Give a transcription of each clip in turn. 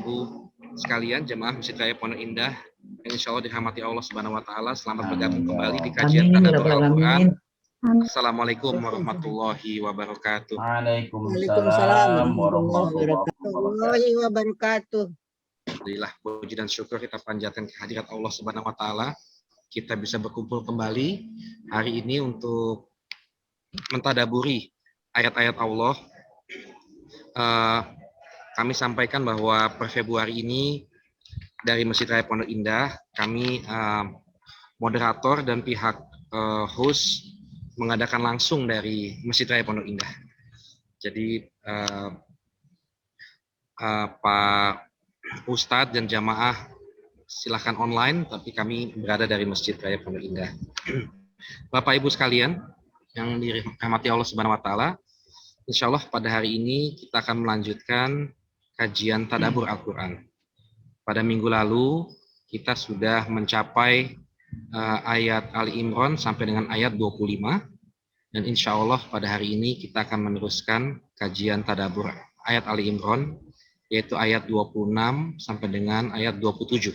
Ibu sekalian, jemaah Masjid Raya Pondok Indah yang insya Allah dirahmati Allah Subhanahu Wa Taala. Selamat bergabung kembali di kajian Tadabbur Al-Quran. Assalamualaikum warahmatullahi wabarakatuh. Waalaikumsalam warahmatullahi wabarakatuh. Alhamdulillah, puji dan syukur kita panjatkan kehadirat Allah Subhanahu Wa Taala. Kita bisa berkumpul kembali hari ini untuk mentadaburi ayat-ayat Allah. Kami sampaikan bahwa per Februari ini dari Masjid Raya Pondok Indah, kami moderator dan pihak host mengadakan langsung dari Masjid Raya Pondok Indah. Jadi Pak Ustadz dan jamaah silakan online, tapi kami berada dari Masjid Raya Pondok Indah. Bapak Ibu sekalian yang dirahmati Allah Subhanahu Wa Taala, insya Allah pada hari ini kita akan melanjutkan kajian Tadabbur Al-Quran. Pada minggu lalu kita sudah mencapai ayat Ali Imran sampai dengan ayat 25, dan insya Allah pada hari ini kita akan meneruskan kajian Tadabbur ayat Ali Imran, yaitu ayat 26 sampai dengan ayat 27.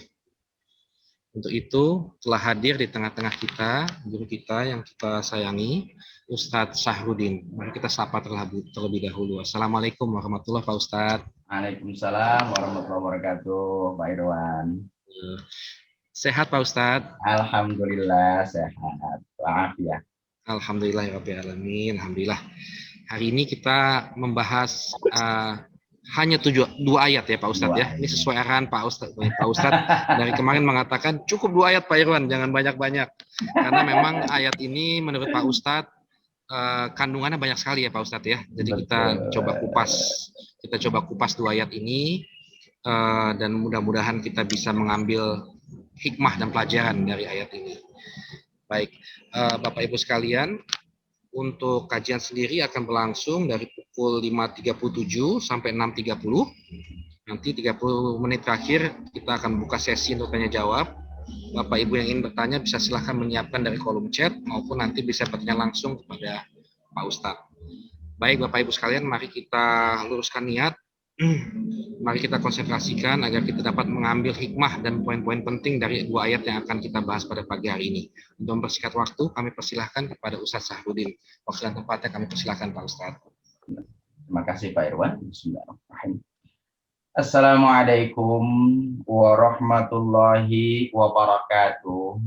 Untuk itu telah hadir di tengah-tengah kita guru kita yang kita sayangi, Ustadz Sahrudin. Mari kita sapa terlebih dahulu. Assalamualaikum warahmatullahi wabarakatuh, Pak Ustadz. Waalaikumsalam warahmatullahi wabarakatuh, Pak Irwan. Sehat Pak Ustadz? Alhamdulillah sehat. Walafiat. Alhamdulillahirrahmanirrahim. Alhamdulillah. Hari ini kita membahas hanya 2 ayat ya Pak Ustadz ya. Ini sesuai arahan Pak Ustadz. Pak Ustadz dari kemarin mengatakan cukup 2 ayat Pak Irwan, jangan banyak-banyak. Karena memang ayat ini menurut Pak Ustadz kandungannya banyak sekali ya Pak Ustadz ya. Jadi kita coba kupas 2 ayat ini dan mudah-mudahan kita bisa mengambil hikmah dan pelajaran dari ayat ini. Baik, Bapak Ibu sekalian, untuk kajian sendiri akan berlangsung dari pukul 5.37 sampai 6.30. Nanti 30 menit terakhir kita akan buka sesi untuk tanya jawab. Bapak Ibu yang ingin bertanya bisa silahkan menyiapkan dari kolom chat maupun nanti bisa bertanya langsung kepada Pak Ustadz. Baik Bapak Ibu sekalian, mari kita luruskan niat. Mari kita konsentrasikan agar kita dapat mengambil hikmah dan poin-poin penting dari 2 ayat yang akan kita bahas pada pagi hari ini. Untuk mempersingkat waktu, kami persilahkan kepada Ustadz Sahrudin. Waktu dan tempatnya kami persilahkan Pak Ustadz. Terima kasih Pak Irwan. Bismillahirrahmanirrahim. Assalamualaikum warahmatullahi wabarakatuh.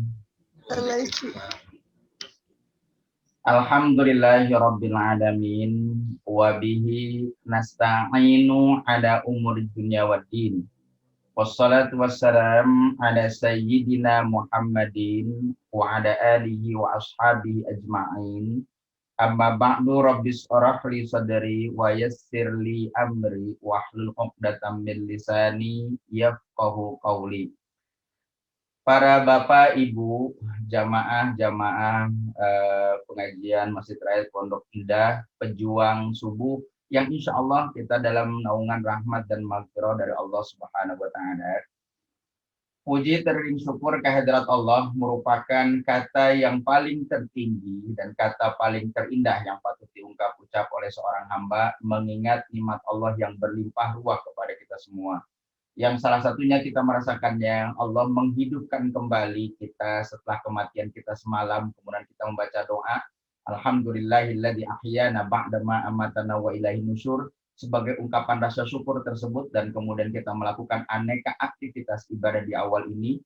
Alhamdulillahirabbil alamin wa bihi nasta'inu ala umuri dunya waddin. Wassalatu wassalam ala sayyidina Muhammadin wa ala alihi wa ashabihi ajma'in. Amma ba'du, rabbis shrah li sadri wa yassir li amri wahlul 'uqdatam min lisani yafqahu qawli. Para Bapak, Ibu, jamaah pengajian Masjid Raya Pondok Indah, pejuang subuh, yang insya Allah kita dalam naungan rahmat dan maghfirah dari Allah Subhanahu Wa Taala. Puji teriring syukur kehadirat Allah merupakan kata yang paling tertinggi dan kata paling terindah yang patut diungkap ucap oleh seorang hamba mengingat nikmat Allah yang berlimpah ruah kepada kita semua. Yang salah satunya kita merasakannya, Allah menghidupkan kembali kita setelah kematian kita semalam, kemudian kita membaca doa, Alhamdulillahilladzi ahyana ba'dama amatana wa ilaihi nusyur, sebagai ungkapan rasa syukur tersebut, dan kemudian kita melakukan aneka aktivitas ibadah di awal ini,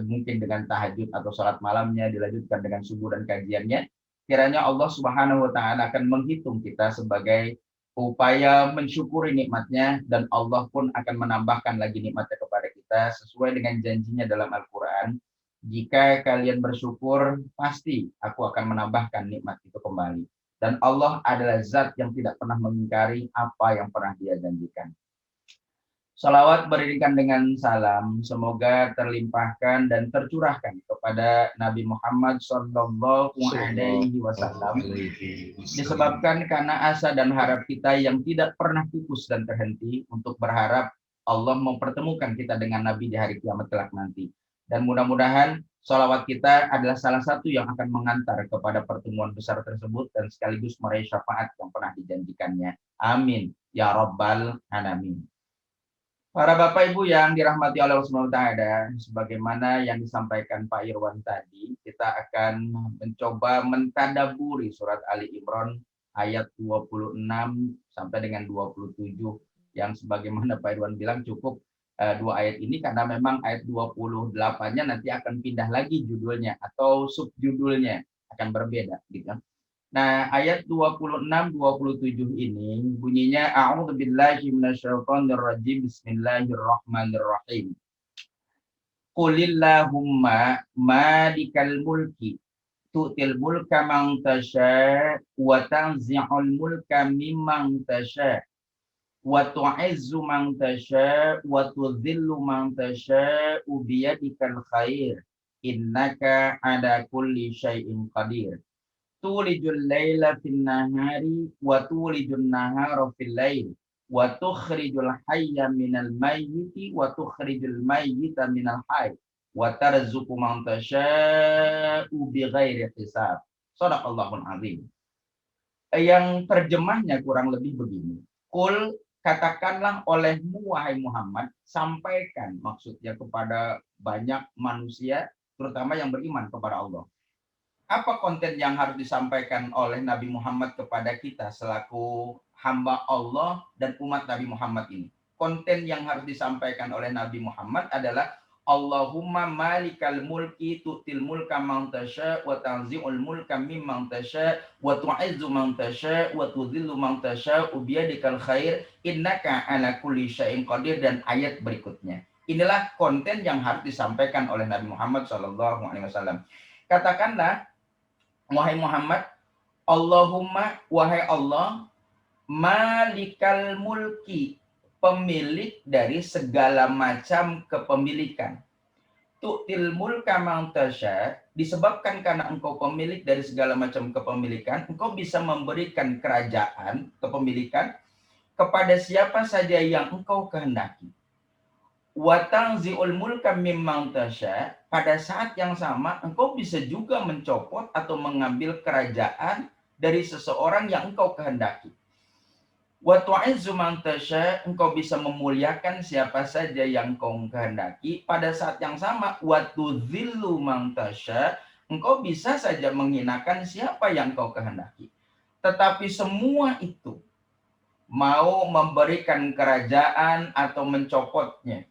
mungkin dengan tahajud atau salat malamnya, dilanjutkan dengan subuh dan kajiannya, kiranya Allah Subhanahu Wa Taala akan menghitung kita sebagai upaya mensyukuri nikmatnya, dan Allah pun akan menambahkan lagi nikmatnya kepada kita sesuai dengan janjinya dalam Al-Quran. Jika kalian bersyukur, pasti aku akan menambahkan nikmat itu kembali. Dan Allah adalah zat yang tidak pernah mengingkari apa yang pernah Dia janjikan. Salawat beriringan dengan salam, semoga terlimpahkan dan tercurahkan kepada Nabi Muhammad Sallallahu Alaihi Wasallam, disebabkan karena asa dan harap kita yang tidak pernah pupus dan terhenti untuk berharap Allah mempertemukan kita dengan Nabi di hari kiamat kelak nanti. Dan mudah-mudahan salawat kita adalah salah satu yang akan mengantar kepada pertemuan besar tersebut dan sekaligus meraih syafaat yang pernah dijanjikannya. Amin ya Rabbal Alamin. Para Bapak Ibu yang dirahmati Allah Subhanahu wa taala, sebagaimana yang disampaikan Pak Irwan tadi, kita akan mencoba mentadaburi surat Ali Imran ayat 26 sampai dengan 27 yang sebagaimana Pak Irwan bilang cukup dua ayat ini karena memang ayat 28-nya nanti akan pindah lagi judulnya atau subjudulnya akan berbeda gitu. Nah, ayat 26-27 ini bunyinya A'udzubillahi minasyaitonirrajim. Bismillahirrahmanirrahim. Qulillahumma malikal mulki tu'til mulka man tasha wa tanzi'ul mulka mimman tasha wa tu'izzu man tasha wa tudhillu man tasha biyadikal khair innaka ala kulli syai'in qadir. Tulijul laila fin nahari wa tulijun nahara fil lail wa tukhrijul hayya minal mayyiti wa tukhrijul mayyita minal hayy wa tarzuqu man tasha'u bighairi hisab. Shadaqallahul azim. Yang terjemahnya kurang lebih begini. Qul, katakanlah olehmu wahai Muhammad, sampaikan maksudnya kepada banyak manusia terutama yang beriman kepada Allah. Apa konten yang harus disampaikan oleh Nabi Muhammad kepada kita selaku hamba Allah dan umat Nabi Muhammad ini? Konten yang harus disampaikan oleh Nabi Muhammad adalah Allahumma malikal mulki tu'til mulka man tasha wa tanzi'ul mulka mimman tasha wa tu'izzu man tasha wa tudhillu man tasha biyadikal khair innaka ala kulli syai'in qadir, dan ayat berikutnya. Inilah konten yang harus disampaikan oleh Nabi Muhammad SAW. Katakanlah, wahai Muhammad, Allahumma, wahai Allah, malikal mulki, pemilik dari segala macam kepemilikan. Tu'til mulka man tasha, disebabkan karena engkau pemilik dari segala macam kepemilikan, engkau bisa memberikan kerajaan, kepemilikan, kepada siapa saja yang engkau kehendaki. Wa tanzi'ul mulka mimman tasha, pada saat yang sama engkau bisa juga mencopot atau mengambil kerajaan dari seseorang yang engkau kehendaki. Wa tu'izzu man tasha, engkau bisa memuliakan siapa saja yang engkau kehendaki. Pada saat yang sama wa tudhillu man tasha, engkau bisa saja menghinakan siapa yang engkau kehendaki. Tetapi semua itu, mau memberikan kerajaan atau mencopotnya,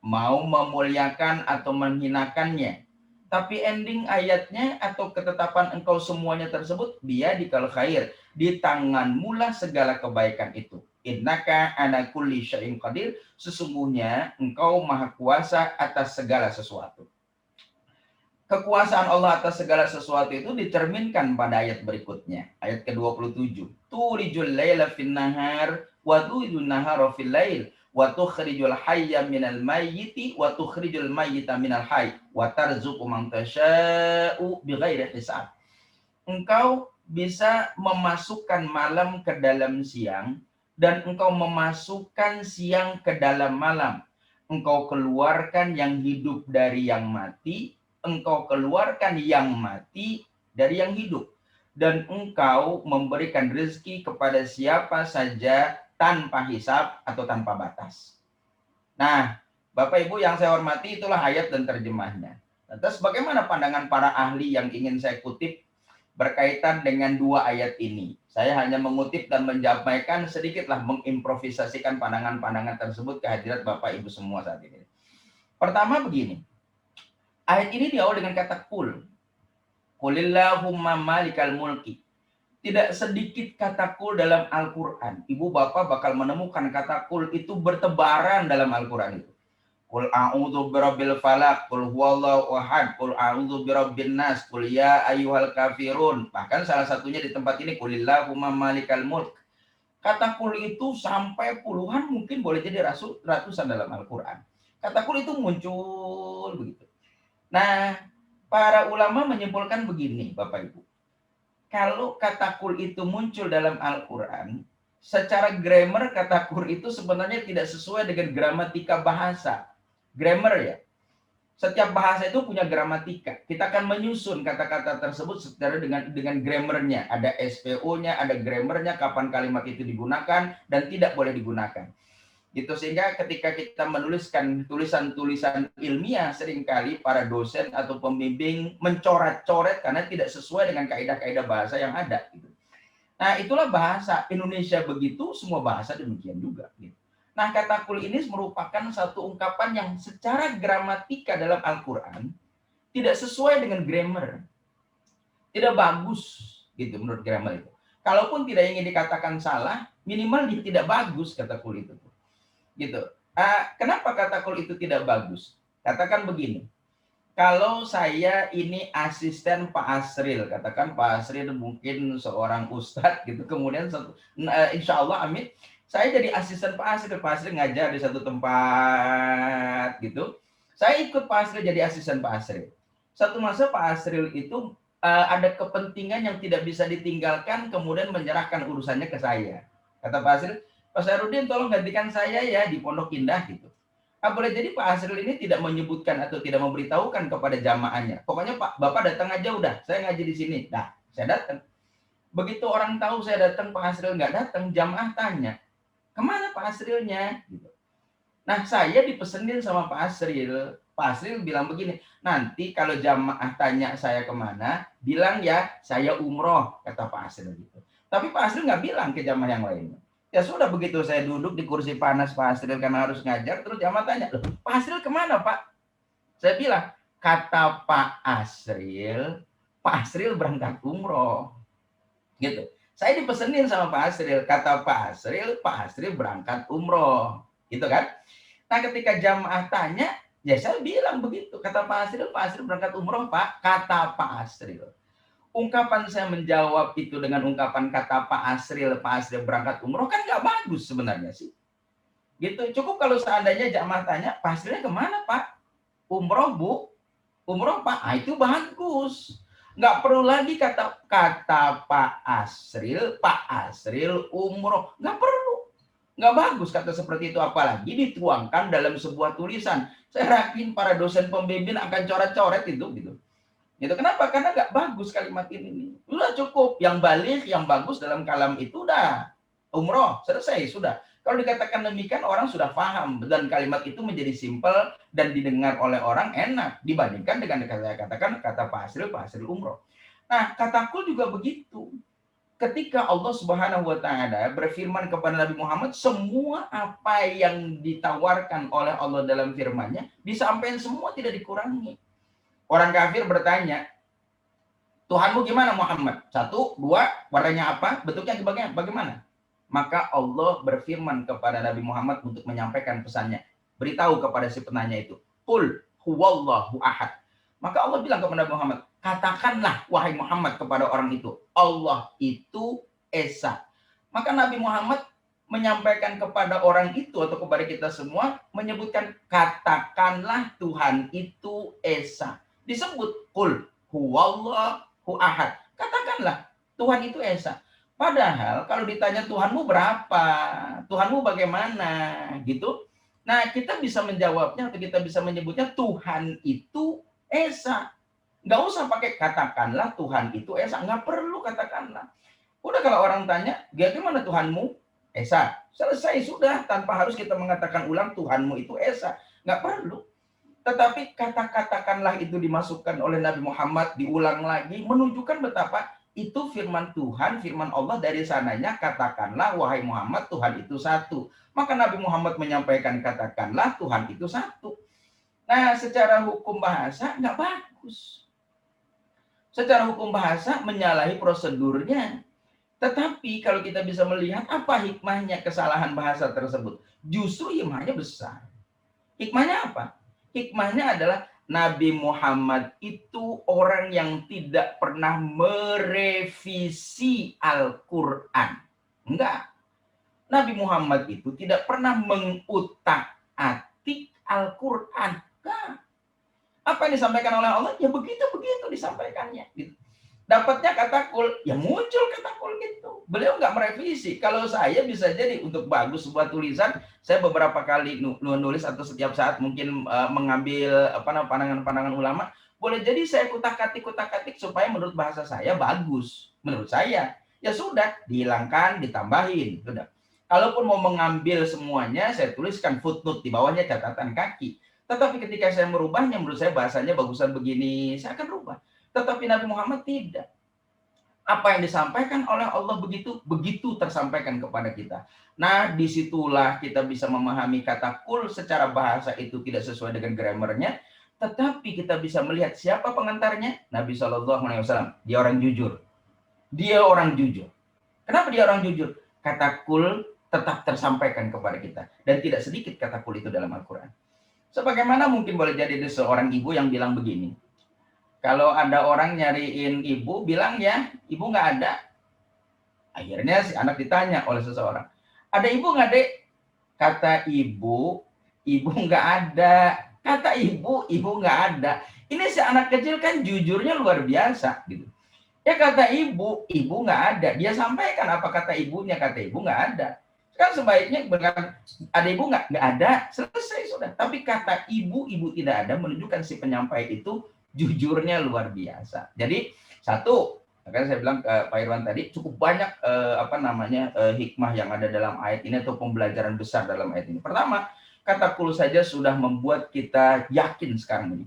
mau memuliakan atau menghinakannya, tapi ending ayatnya atau ketetapan engkau semuanya tersebut biyadikal khair, di tanganmulah segala kebaikan itu. Innaka ala kulli syai'in qadir, sesungguhnya engkau maha kuasa atas segala sesuatu. Kekuasaan Allah atas segala sesuatu itu dicerminkan pada ayat berikutnya, ayat ke-27. Tulijul laila fin nahar wa tulijul nahara fil lail wa tukhrijul hayya minal mayyiti wa tukhrijul mayyita minal hayy wa tarzuqu man tasha'u bighairi hisab. Engkau bisa memasukkan malam ke dalam siang dan engkau memasukkan siang ke dalam malam. Engkau keluarkan yang hidup dari yang mati, engkau keluarkan yang mati dari yang hidup, dan engkau memberikan rezeki kepada siapa saja tanpa hisab atau tanpa batas. Nah, Bapak Ibu yang saya hormati, itulah ayat dan terjemahnya. Lantas bagaimana pandangan para ahli yang ingin saya kutip berkaitan dengan dua ayat ini? Saya hanya mengutip dan menyampaikan sedikitlah, mengimprovisasikan pandangan-pandangan tersebut ke hadirat Bapak Ibu semua saat ini. Pertama begini, ayat ini diawali dengan kata kul. Qulillahumma malikal mulki. Tidak sedikit kata kul dalam Al-Quran. Ibu bapak bakal menemukan kata kul itu bertebaran dalam Al-Quran itu. Qul a'udzu birabbil falaq, qul huwallahu ahad, qul a'udzu birabbin nas, qul ya ayyuhal kafirun. Bahkan salah satunya di tempat ini qulillahumma malikal mulk. Kata kul itu sampai puluhan, mungkin boleh jadi ratusan dalam Al-Quran. Kata kul itu muncul begitu. Nah, para ulama menyimpulkan begini, Bapak Ibu. Kalau kata kul itu muncul dalam Al-Quran, secara grammar kata kul itu sebenarnya tidak sesuai dengan gramatika bahasa. Grammar ya. Setiap bahasa itu punya gramatika. Kita akan menyusun kata-kata tersebut secara dengan grammarnya. Ada SPO-nya, ada grammarnya, kapan kalimat itu digunakan dan tidak boleh digunakan. Gitu, sehingga ketika kita menuliskan tulisan-tulisan ilmiah, seringkali para dosen atau pembimbing mencoret-coret karena tidak sesuai dengan kaidah-kaidah bahasa yang ada. Gitu. Nah, itulah bahasa Indonesia begitu, semua bahasa demikian juga. Gitu. Nah, kata kul ini merupakan satu ungkapan yang secara gramatika dalam Al-Quran tidak sesuai dengan grammar. Tidak bagus, gitu menurut grammar itu. Kalaupun tidak ingin dikatakan salah, minimal tidak bagus kata kul itu. Gitu. Kenapa kata kul itu tidak bagus? Katakan begini, kalau saya ini asisten Pak Asril, katakan Pak Asril mungkin seorang ustadz gitu, kemudian insya Allah amin, saya jadi asisten Pak Asril ngajar di satu tempat gitu, saya ikut Pak Asril jadi asisten Pak Asril. Satu masa Pak Asril itu ada kepentingan yang tidak bisa ditinggalkan, kemudian menyerahkan urusannya ke saya. Kata Pak Asril, Pak Sarudin tolong gantikan saya ya di Pondok Indah gitu. Boleh jadi Pak Asril ini tidak menyebutkan atau tidak memberitahukan kepada jamaahnya. Pokoknya Pak, Bapak datang aja udah, saya ngaji di sini. Nah, saya datang. Begitu orang tahu saya datang, Pak Asril nggak datang, jamaah tanya, kemana Pak Asrilnya? Gitu. Nah, saya dipesenin sama Pak Asril. Pak Asril bilang begini, nanti kalau jamaah tanya saya kemana, bilang ya saya umroh, kata Pak Asril gitu. Tapi Pak Asril nggak bilang ke jamaah yang lainnya. Ya sudah, begitu saya duduk di kursi panas Pak Asril karena harus ngajar, terus jamaah tanya, Pak Asril kemana Pak? Saya bilang, kata Pak Asril berangkat umroh. Gitu. Saya dipesenin sama Pak Asril, kata Pak Asril berangkat umroh. Gitu kan? Nah, ketika jamaah tanya, ya saya bilang begitu, kata Pak Asril berangkat umroh Pak, kata Pak Asril. Ungkapan saya menjawab itu dengan ungkapan kata Pak Asril berangkat umroh kan nggak bagus sebenarnya sih. Gitu. Cukup kalau seandainya jamaah tanya, Pak Asrilnya kemana Pak? Umroh Bu? Umroh Pak? Itu bagus. Nggak perlu lagi kata Pak Asril umroh. Nggak perlu. Nggak bagus kata seperti itu, apalagi dituangkan dalam sebuah tulisan. Saya yakin para dosen pembimbing akan coret-coret itu gitu. Itu kenapa? Karena nggak bagus kalimat ini. Udah cukup. Yang balik, yang bagus dalam kalam itu udah umroh, selesai, sudah. Kalau dikatakan demikian, orang sudah paham. Dan kalimat itu menjadi simpel dan didengar oleh orang enak. Dibandingkan dengan katakan kata Pak Asril umroh. Nah, kata kul juga begitu. Ketika Allah Subhanahu wa Ta'ala berfirman kepada Nabi Muhammad, semua apa yang ditawarkan oleh Allah dalam firman-Nya disampaikan semua, tidak dikurangi. Orang kafir bertanya, Tuhanmu gimana Muhammad? 1, 2, warnanya apa? Bentuknya bagaimana? Maka Allah berfirman kepada Nabi Muhammad untuk menyampaikan pesannya. Beritahu kepada si penanya itu, Qul huwallahu ahad. Maka Allah bilang kepada Nabi Muhammad, katakanlah wahai Muhammad kepada orang itu, Allah itu Esa. Maka Nabi Muhammad menyampaikan kepada orang itu atau kepada kita semua, menyebutkan katakanlah Tuhan itu Esa. Disebut Qul huwallahu ahad. Katakanlah Tuhan itu Esa. Padahal kalau ditanya Tuhanmu berapa, Tuhanmu bagaimana, gitu. Nah, kita bisa menjawabnya atau kita bisa menyebutnya Tuhan itu Esa. Nggak usah pakai katakanlah Tuhan itu Esa. Nggak perlu katakanlah. Udah, kalau orang tanya, bagaimana Tuhanmu? Esa. Selesai, sudah. Tanpa harus kita mengatakan ulang Tuhanmu itu Esa. Nggak perlu. Tetapi kata-katakanlah itu dimasukkan oleh Nabi Muhammad, diulang lagi, menunjukkan betapa itu firman Tuhan, firman Allah. Dari sananya katakanlah wahai Muhammad, Tuhan itu satu. Maka Nabi Muhammad menyampaikan katakanlah Tuhan itu satu. Nah, secara hukum bahasa nggak bagus. Secara hukum bahasa menyalahi prosedurnya. Tetapi kalau kita bisa melihat apa hikmahnya kesalahan bahasa tersebut, justru hikmahnya besar. Hikmahnya apa? Hikmahnya adalah Nabi Muhammad itu orang yang tidak pernah merevisi Al-Quran. Enggak. Nabi Muhammad itu tidak pernah mengutak-atik Al-Quran. Enggak. Apa yang disampaikan oleh Allah, ya begitu disampaikannya. Gitu. Dapatnya kata kul, ya muncul kata kul gitu. Beliau nggak merevisi. Kalau saya bisa jadi untuk bagus sebuah tulisan, saya beberapa kali nulis atau setiap saat mungkin mengambil pandangan-pandangan ulama, boleh jadi saya kutak-katik supaya menurut bahasa saya bagus. Menurut saya, ya sudah, dihilangkan, ditambahin. Sudah. Kalaupun mau mengambil semuanya, saya tuliskan footnote di bawahnya catatan kaki. Tetapi ketika saya merubahnya, menurut saya bahasanya bagusan begini, saya akan rubah. Tetapi Nabi Muhammad tidak. Apa yang disampaikan oleh Allah begitu tersampaikan kepada kita. Nah, disitulah kita bisa memahami kata kul secara bahasa itu tidak sesuai dengan grammarnya, tetapi kita bisa melihat siapa pengantarnya, Nabi SAW. Dia orang jujur. Dia orang jujur. Kenapa dia orang jujur? Kata kul tetap tersampaikan kepada kita. Dan tidak sedikit kata kul itu dalam Al-Quran. Sebagaimana mungkin boleh jadi seorang ibu yang bilang begini, kalau ada orang nyariin ibu, bilang ya, ibu nggak ada. Akhirnya si anak ditanya oleh seseorang, ada ibu nggak, Dek? Kata ibu nggak ada. Kata ibu nggak ada. Ini si anak kecil kan jujurnya luar biasa gitu. Ya kata ibu nggak ada. Dia sampaikan apa kata ibunya, kata ibu nggak ada. Kan sebaiknya ada ibu nggak ada, selesai sudah. Tapi kata ibu tidak ada menunjukkan si penyampai itu jujurnya luar biasa. Jadi satu, makanya saya bilang Pak Irwan tadi cukup banyak hikmah yang ada dalam ayat ini atau pembelajaran besar dalam ayat ini. Pertama, kata kul saja sudah membuat kita yakin sekarang ini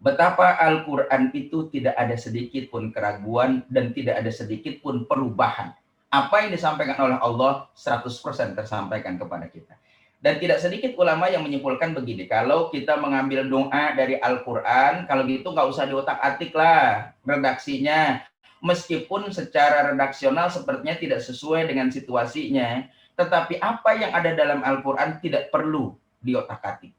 betapa Al-Quran itu tidak ada sedikit pun keraguan dan tidak ada sedikit pun perubahan. Apa yang disampaikan oleh Allah 100% tersampaikan kepada kita. Dan tidak sedikit ulama yang menyimpulkan begini, kalau kita mengambil doa dari Al-Quran, kalau gitu nggak usah diotak-atik lah redaksinya. Meskipun secara redaksional sepertinya tidak sesuai dengan situasinya, tetapi apa yang ada dalam Al-Quran tidak perlu diotak-atik.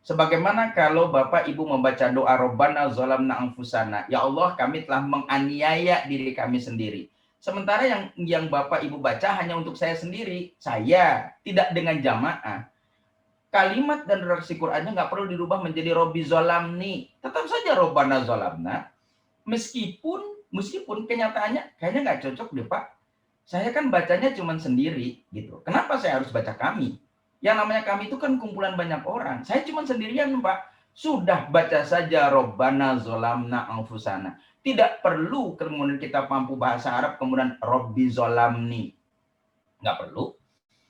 Sebagaimana kalau Bapak Ibu membaca doa Rabbana zalamna anfusana, ya Allah kami telah menganiaya diri kami sendiri. Sementara yang Bapak Ibu baca hanya untuk saya sendiri, saya tidak dengan jamaah. Kalimat dan redaksi Qur'annya nggak perlu dirubah menjadi Robbi zolamni, tetap saja Robbana zolamna. Meskipun kenyataannya kayaknya nggak cocok deh Pak. Saya kan bacanya cuma sendiri gitu. Kenapa saya harus baca kami? Yang namanya kami itu kan kumpulan banyak orang. Saya cuma sendirian Pak. Sudah baca saja Robbana zolamna anfusana. Tidak perlu kemudian kita mampu bahasa Arab kemudian Robbi zolamni. Nggak perlu.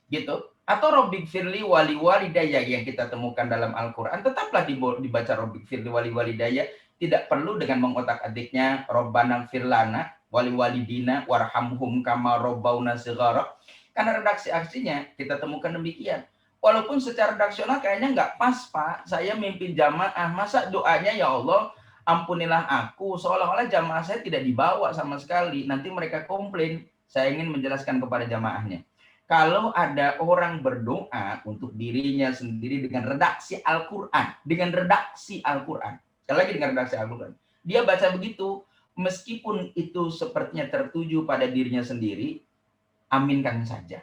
Gitu. Atau Robbik firli wali walidaya yang kita temukan dalam Al-Quran. Tetaplah dibaca Robbik firli wali walidaya. Tidak perlu dengan mengotak-atiknya Robbana firlana wali walidina warhamhum kama robbauna sighara. Karena redaksi aslinya kita temukan demikian. Walaupun secara redaksional kayaknya nggak pas Pak. Saya mimpin jamaah. Masa doanya ya Allah ampunilah aku, seolah-olah jamaah saya tidak dibawa sama sekali. Nanti mereka komplain. Saya ingin menjelaskan kepada jamaahnya. Kalau ada orang berdoa untuk dirinya sendiri dengan redaksi Al-Quran. Sekali lagi dengan redaksi Al-Quran. Dia baca begitu, meskipun itu sepertinya tertuju pada dirinya sendiri, aminkan saja.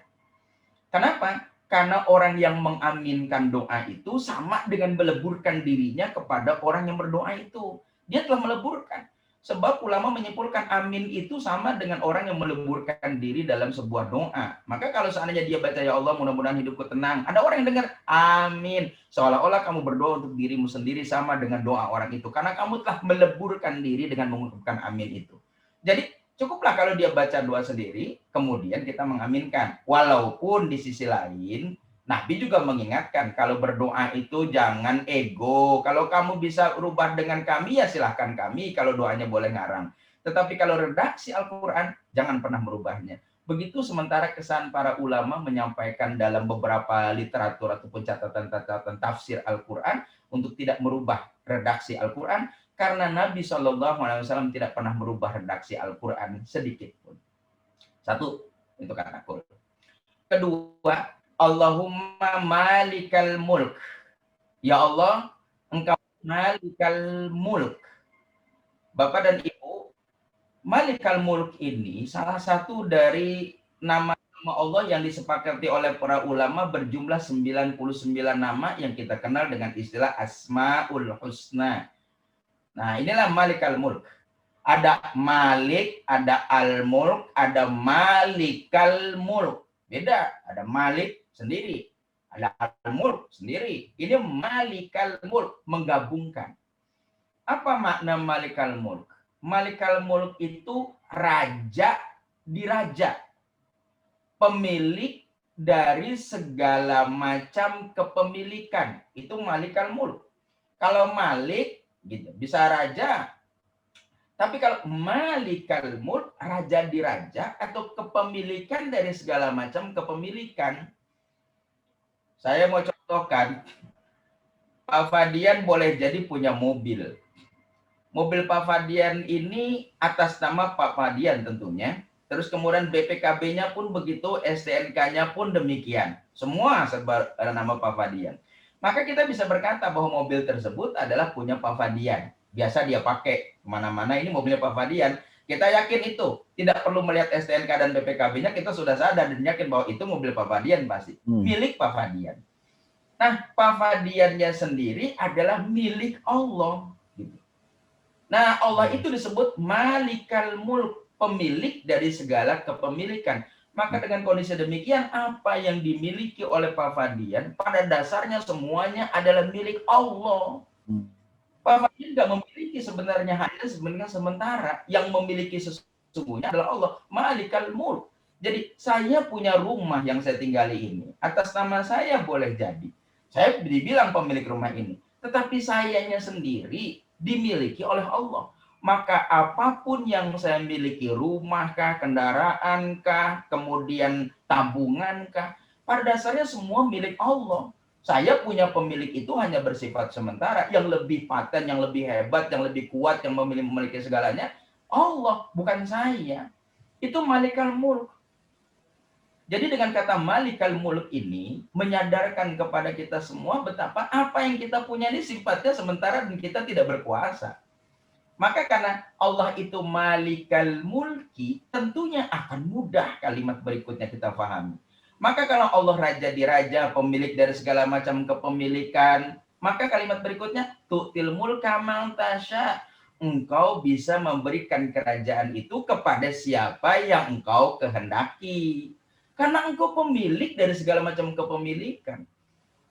Kenapa? Karena orang yang mengaminkan doa itu sama dengan meleburkan dirinya kepada orang yang berdoa itu. Dia telah meleburkan. Sebab ulama menyimpulkan amin itu sama dengan orang yang meleburkan diri dalam sebuah doa. Maka kalau seandainya dia baca ya Allah mudah-mudahan hidupku tenang. Ada orang yang dengar amin. Seolah-olah kamu berdoa untuk dirimu sendiri sama dengan doa orang itu. Karena kamu telah meleburkan diri dengan mengucapkan amin itu. Jadi cukuplah kalau dia baca doa sendiri, kemudian kita mengaminkan. Walaupun di sisi lain, Nabi juga mengingatkan, kalau berdoa itu jangan ego. Kalau kamu bisa rubah dengan kami, ya silahkan kami. Kalau doanya boleh ngarang. Tetapi kalau redaksi Al-Quran, jangan pernah merubahnya. Begitu sementara kesan para ulama menyampaikan dalam beberapa literatur ataupun catatan-catatan tafsir Al-Quran untuk tidak merubah redaksi Al-Quran, karena Nabi SAW tidak pernah merubah redaksi Al-Quran sedikit pun. Satu, itu kata kul. Kedua, Allahumma malikal mulk. Ya Allah, engkau malikal mulk. Bapak dan Ibu, malikal mulk ini salah satu dari nama-nama Allah yang disepakati oleh para ulama berjumlah 99 nama yang kita kenal dengan istilah Asmaul Husna. Nah, inilah malikal mulk. Ada malik, ada al-mulk, ada malikal mulk. Beda, ada malik sendiri, ada al-mulk sendiri. Ini malikal mulk, menggabungkan. Apa makna malikal mulk? Malikal mulk itu raja di raja. Pemilik dari segala macam kepemilikan. Itu malikal mulk. Kalau malik gitu, bisa raja. Tapi kalau malikal mulk, raja di raja atau kepemilikan dari segala macam kepemilikan. Saya mau contohkan, Pak Fadian boleh jadi punya mobil. Mobil Pak Fadian ini atas nama Pak Fadian tentunya. Terus kemudian BPKB-nya pun begitu, STNK-nya pun demikian. Semua serba nama Pak Fadian. Maka kita bisa berkata bahwa mobil tersebut adalah punya Pak Fadian. Biasa dia pakai kemana-mana, ini mobilnya Pak Fadian. Kita yakin itu. Tidak perlu melihat STNK dan BPKB-nya, kita sudah sadar dan yakin bahwa itu mobil Pak Fadian pasti. Milik Pak Fadian. Nah, Pak Fadiannya sendiri adalah milik Allah. Nah, Allah itu disebut malikal mulk, pemilik dari segala kepemilikan. Maka dengan kondisi demikian, apa yang dimiliki oleh Pak Fadian, pada dasarnya semuanya adalah milik Allah. Pak Fadian tidak memiliki sebenarnya, hanya sebenarnya sementara. Yang memiliki sesungguhnya adalah Allah, malikal mulk. Jadi, saya punya rumah yang saya tinggali ini. Atas nama saya boleh jadi. Saya dibilang pemilik rumah ini. Tetapi sayanya sendiri dimiliki oleh Allah. Maka apapun yang saya miliki, rumahkah, kendaraanKah, kemudian tabungankah, pada dasarnya semua milik Allah. Saya punya pemilik itu hanya bersifat sementara. Yang lebih paten, yang lebih hebat, yang lebih kuat, yang memiliki segalanya, Allah, bukan saya. Itu malikal mulk. Jadi dengan kata malikal mulk ini menyadarkan kepada kita semua betapa apa yang kita punya ini sifatnya sementara dan kita tidak berkuasa. Maka karena Allah itu malikal mulki, tentunya akan mudah kalimat berikutnya kita pahami. Maka kalau Allah raja di raja, pemilik dari segala macam kepemilikan, maka kalimat berikutnya tu'til mulka man tasya. Engkau bisa memberikan kerajaan itu kepada siapa yang engkau kehendaki. Karena engkau pemilik dari segala macam kepemilikan.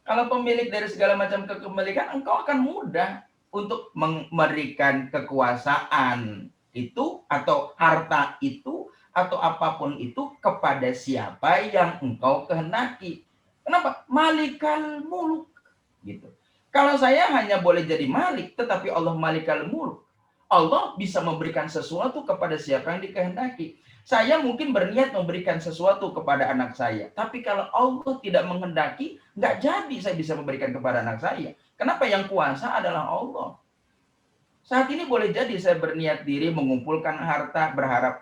Kalau pemilik dari segala macam kepemilikan, engkau akan mudah untuk memberikan kekuasaan itu atau harta itu atau apapun itu kepada siapa yang engkau kehendaki. Kenapa? Malikal mulk. Gitu. Kalau saya hanya boleh jadi malik, tetapi Allah malikal mulk. Allah bisa memberikan sesuatu kepada siapa yang dikehendaki. Saya mungkin berniat memberikan sesuatu kepada anak saya. Tapi kalau Allah tidak menghendaki, nggak jadi saya bisa memberikan kepada anak saya. Kenapa? Yang kuasa adalah Allah. Saat ini boleh jadi saya berniat diri mengumpulkan harta,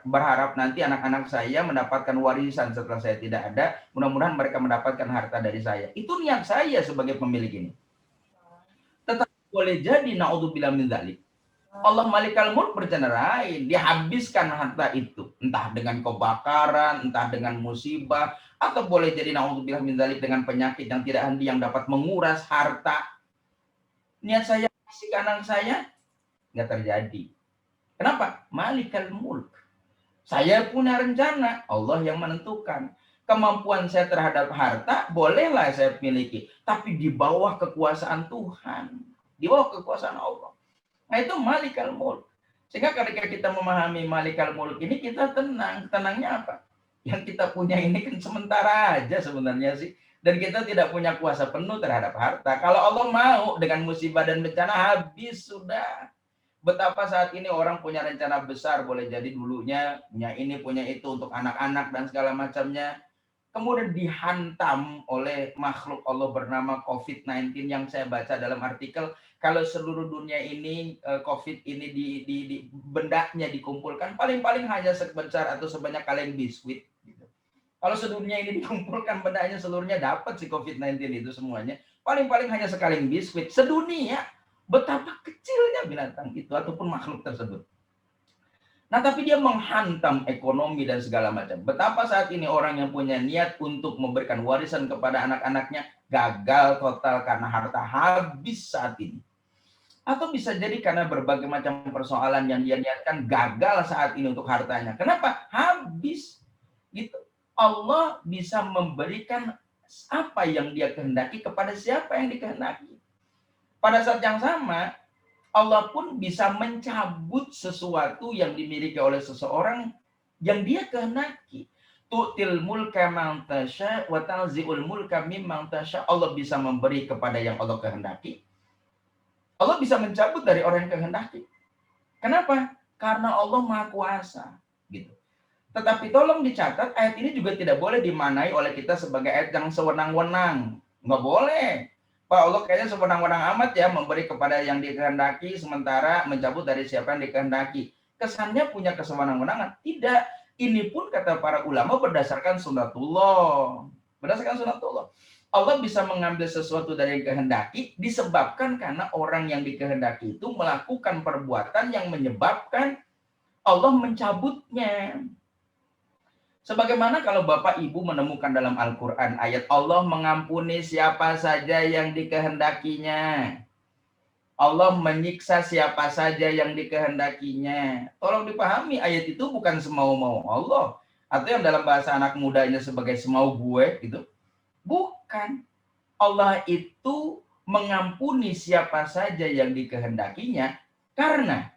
berharap nanti anak-anak saya mendapatkan warisan setelah saya tidak ada. Mudah-mudahan mereka mendapatkan harta dari saya. Itu niat saya sebagai pemilik ini. Tetapi boleh jadi, na'udzubillah min dzalik, Allah malikal mulk berencana lain, dihabiskan harta itu, entah dengan kebakaran, entah dengan musibah, atau boleh jadi naudzubillah min dzalik dengan penyakit yang tidak henti yang dapat menguras harta. Niat saya kasih ke anak saya nggak terjadi. Kenapa? Malikal mulk. Saya punya rencana, Allah yang menentukan. Kemampuan saya terhadap harta bolehlah saya miliki, tapi di bawah kekuasaan Tuhan, di bawah kekuasaan Allah. Nah itu malikal mulk. Sehingga ketika kita memahami malikal mulk ini kita tenang. Tenangnya apa? Yang kita punya ini kan sementara aja sebenarnya sih. Dan kita tidak punya kuasa penuh terhadap harta. Kalau Allah mau dengan musibah dan bencana habis sudah. Betapa saat ini orang punya rencana besar. Boleh jadi dulunya punya ini, punya itu untuk anak-anak dan segala macamnya. Kemudian dihantam oleh makhluk Allah bernama COVID-19 yang saya baca dalam artikel. Kalau seluruh dunia ini COVID ini di bendanya dikumpulkan, paling-paling hanya sebesar atau sebanyak kaleng biskuit. Gitu. Kalau sedunia ini dikumpulkan bendanya seluruhnya dapat si COVID-19 itu semuanya, paling-paling hanya sekaleng biskuit. Sedunia, betapa kecilnya binatang itu ataupun makhluk tersebut. Nah, tapi dia menghantam ekonomi dan segala macam. Betapa saat ini orang yang punya niat untuk memberikan warisan kepada anak-anaknya gagal total karena harta habis saat ini. Atau bisa jadi karena berbagai macam persoalan yang dia niatkan gagal saat ini untuk hartanya. Kenapa? Habis. Gitu. Allah bisa memberikan apa yang dia kehendaki kepada siapa yang dikehendaki. Pada saat yang sama, Allah pun bisa mencabut sesuatu yang dimiliki oleh seseorang yang dia kehendaki. tu'til mulka man tasya wa tanzi'ul mulka mimman tasya. Allah bisa memberi kepada yang Allah kehendaki. Allah bisa mencabut dari orang yang kehendaki. Kenapa? Karena Allah Maha Kuasa, gitu. Tetapi tolong dicatat, ayat ini juga tidak boleh dimaknai oleh kita sebagai ayat yang sewenang-wenang. Nggak boleh. Pak, Allah kayaknya sewenang-wenang amat ya, memberi kepada yang dikehendaki, sementara mencabut dari siapa yang dikehendaki. Kesannya punya kesewenang-wenangan. Tidak. Ini pun kata para ulama berdasarkan sunatullah. Berdasarkan sunatullah. Allah bisa mengambil sesuatu dari yang kehendaki disebabkan karena orang yang dikehendaki itu melakukan perbuatan yang menyebabkan Allah mencabutnya. Sebagaimana kalau Bapak Ibu menemukan dalam Al-Quran ayat Allah mengampuni siapa saja yang dikehendakinya. Allah menyiksa siapa saja yang dikehendakinya. Tolong dipahami, ayat itu bukan semau-mau Allah. Atau yang dalam bahasa anak mudanya sebagai semau gue gitu. Bukan. Allah itu mengampuni siapa saja yang dikehendakinya karena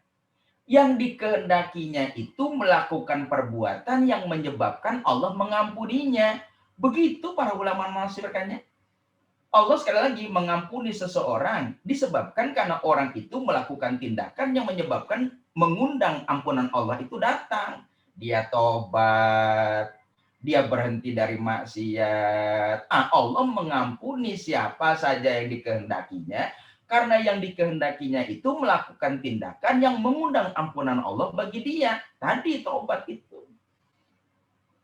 yang dikehendakinya itu melakukan perbuatan yang menyebabkan Allah mengampuninya. Begitu para ulama menafsirkannya. Allah sekali lagi mengampuni seseorang disebabkan karena orang itu melakukan tindakan yang menyebabkan mengundang ampunan Allah itu datang. Dia tobat, dia berhenti dari maksiat. Allah mengampuni siapa saja yang dikehendakinya karena yang dikehendakinya itu melakukan tindakan yang mengundang ampunan Allah bagi dia. Tadi tobat itu.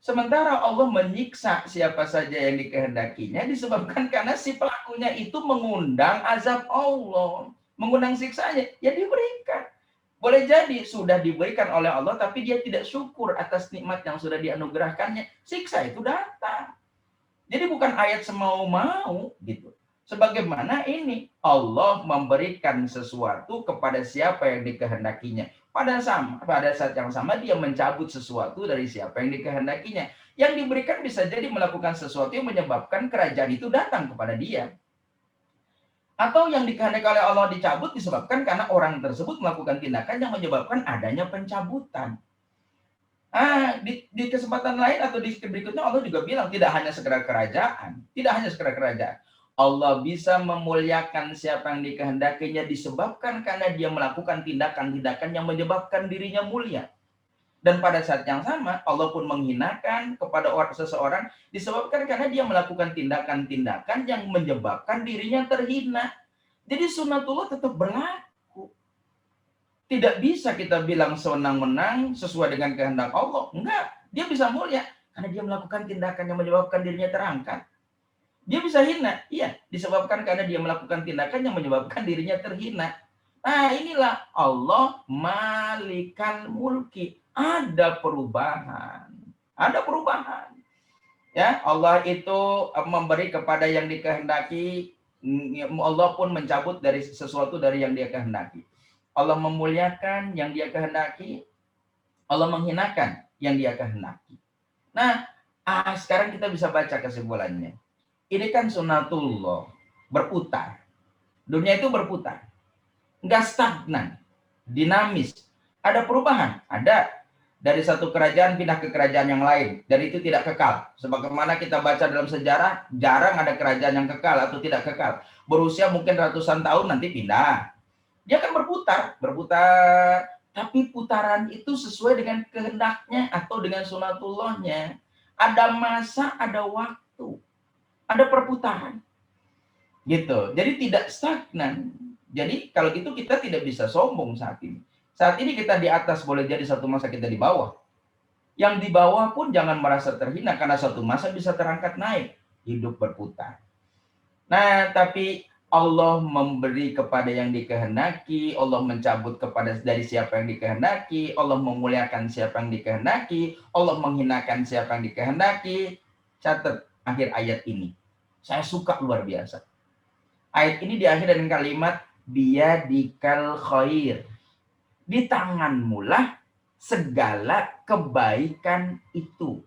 Sementara Allah menyiksa siapa saja yang dikehendakinya disebabkan karena si pelakunya itu mengundang azab Allah, mengundang siksanya, ya diberikan. Boleh jadi sudah diberikan oleh Allah tapi dia tidak syukur atas nikmat yang sudah dianugerahkannya, siksa itu datang. Jadi bukan ayat semau-mau gitu. Sebagaimana ini Allah memberikan sesuatu kepada siapa yang dikehendakinya. Pada saat yang sama dia mencabut sesuatu dari siapa yang dikehendakinya. Yang diberikan bisa jadi melakukan sesuatu yang menyebabkan kerajaan itu datang kepada dia. Atau yang dikehendaki oleh Allah dicabut disebabkan karena orang tersebut melakukan tindakan yang menyebabkan adanya pencabutan. Di kesempatan lain atau di berikutnya Allah juga bilang tidak hanya sekedar kerajaan. Tidak hanya sekedar kerajaan. Allah bisa memuliakan siapa yang dikehendakinya disebabkan karena dia melakukan tindakan-tindakan yang menyebabkan dirinya mulia. Dan pada saat yang sama, Allah pun menghinakan kepada seseorang disebabkan karena dia melakukan tindakan-tindakan yang menyebabkan dirinya terhina. Jadi sunatullah tetap berlaku. Tidak bisa kita bilang sewenang-wenang sesuai dengan kehendak Allah. Enggak, dia bisa mulia karena dia melakukan tindakan yang menyebabkan dirinya terangkat. Dia bisa hina, iya, disebabkan karena dia melakukan tindakan yang menyebabkan dirinya terhina. Nah, inilah Allah Malikal Mulki. Ada perubahan. Ada perubahan. Ya, Allah itu memberi kepada yang dikehendaki, Allah pun mencabut dari sesuatu dari yang dia kehendaki. Allah memuliakan yang dia kehendaki, Allah menghinakan yang dia kehendaki. Nah, sekarang kita bisa baca kesimpulannya. Ini kan sunatullah, berputar. Dunia itu berputar. Enggak stagnan, dinamis. Ada perubahan, ada. Dari satu kerajaan pindah ke kerajaan yang lain. Dan itu tidak kekal. Sebagaimana kita baca dalam sejarah, jarang ada kerajaan yang kekal atau tidak kekal. Berusia mungkin ratusan tahun nanti pindah. Dia akan berputar. Tapi putaran itu sesuai dengan kehendaknya atau dengan sunatullahnya. Ada masa, ada waktu. Ada perputaran. Gitu. Jadi tidak stagnan. Jadi kalau itu kita tidak bisa sombong saat ini. Saat ini kita di atas, boleh jadi satu masa kita di bawah. Yang di bawah pun jangan merasa terhina karena satu masa bisa terangkat naik. Hidup berputar. Nah, tapi Allah memberi kepada yang dikehendaki, Allah mencabut kepada dari siapa yang dikehendaki, Allah memuliakan siapa yang dikehendaki, Allah menghinakan siapa yang dikehendaki. Catat akhir ayat ini. Saya suka luar biasa. Ayat ini diakhiri dengan kalimat biyadikal khair. Di tanganmu lah segala kebaikan itu.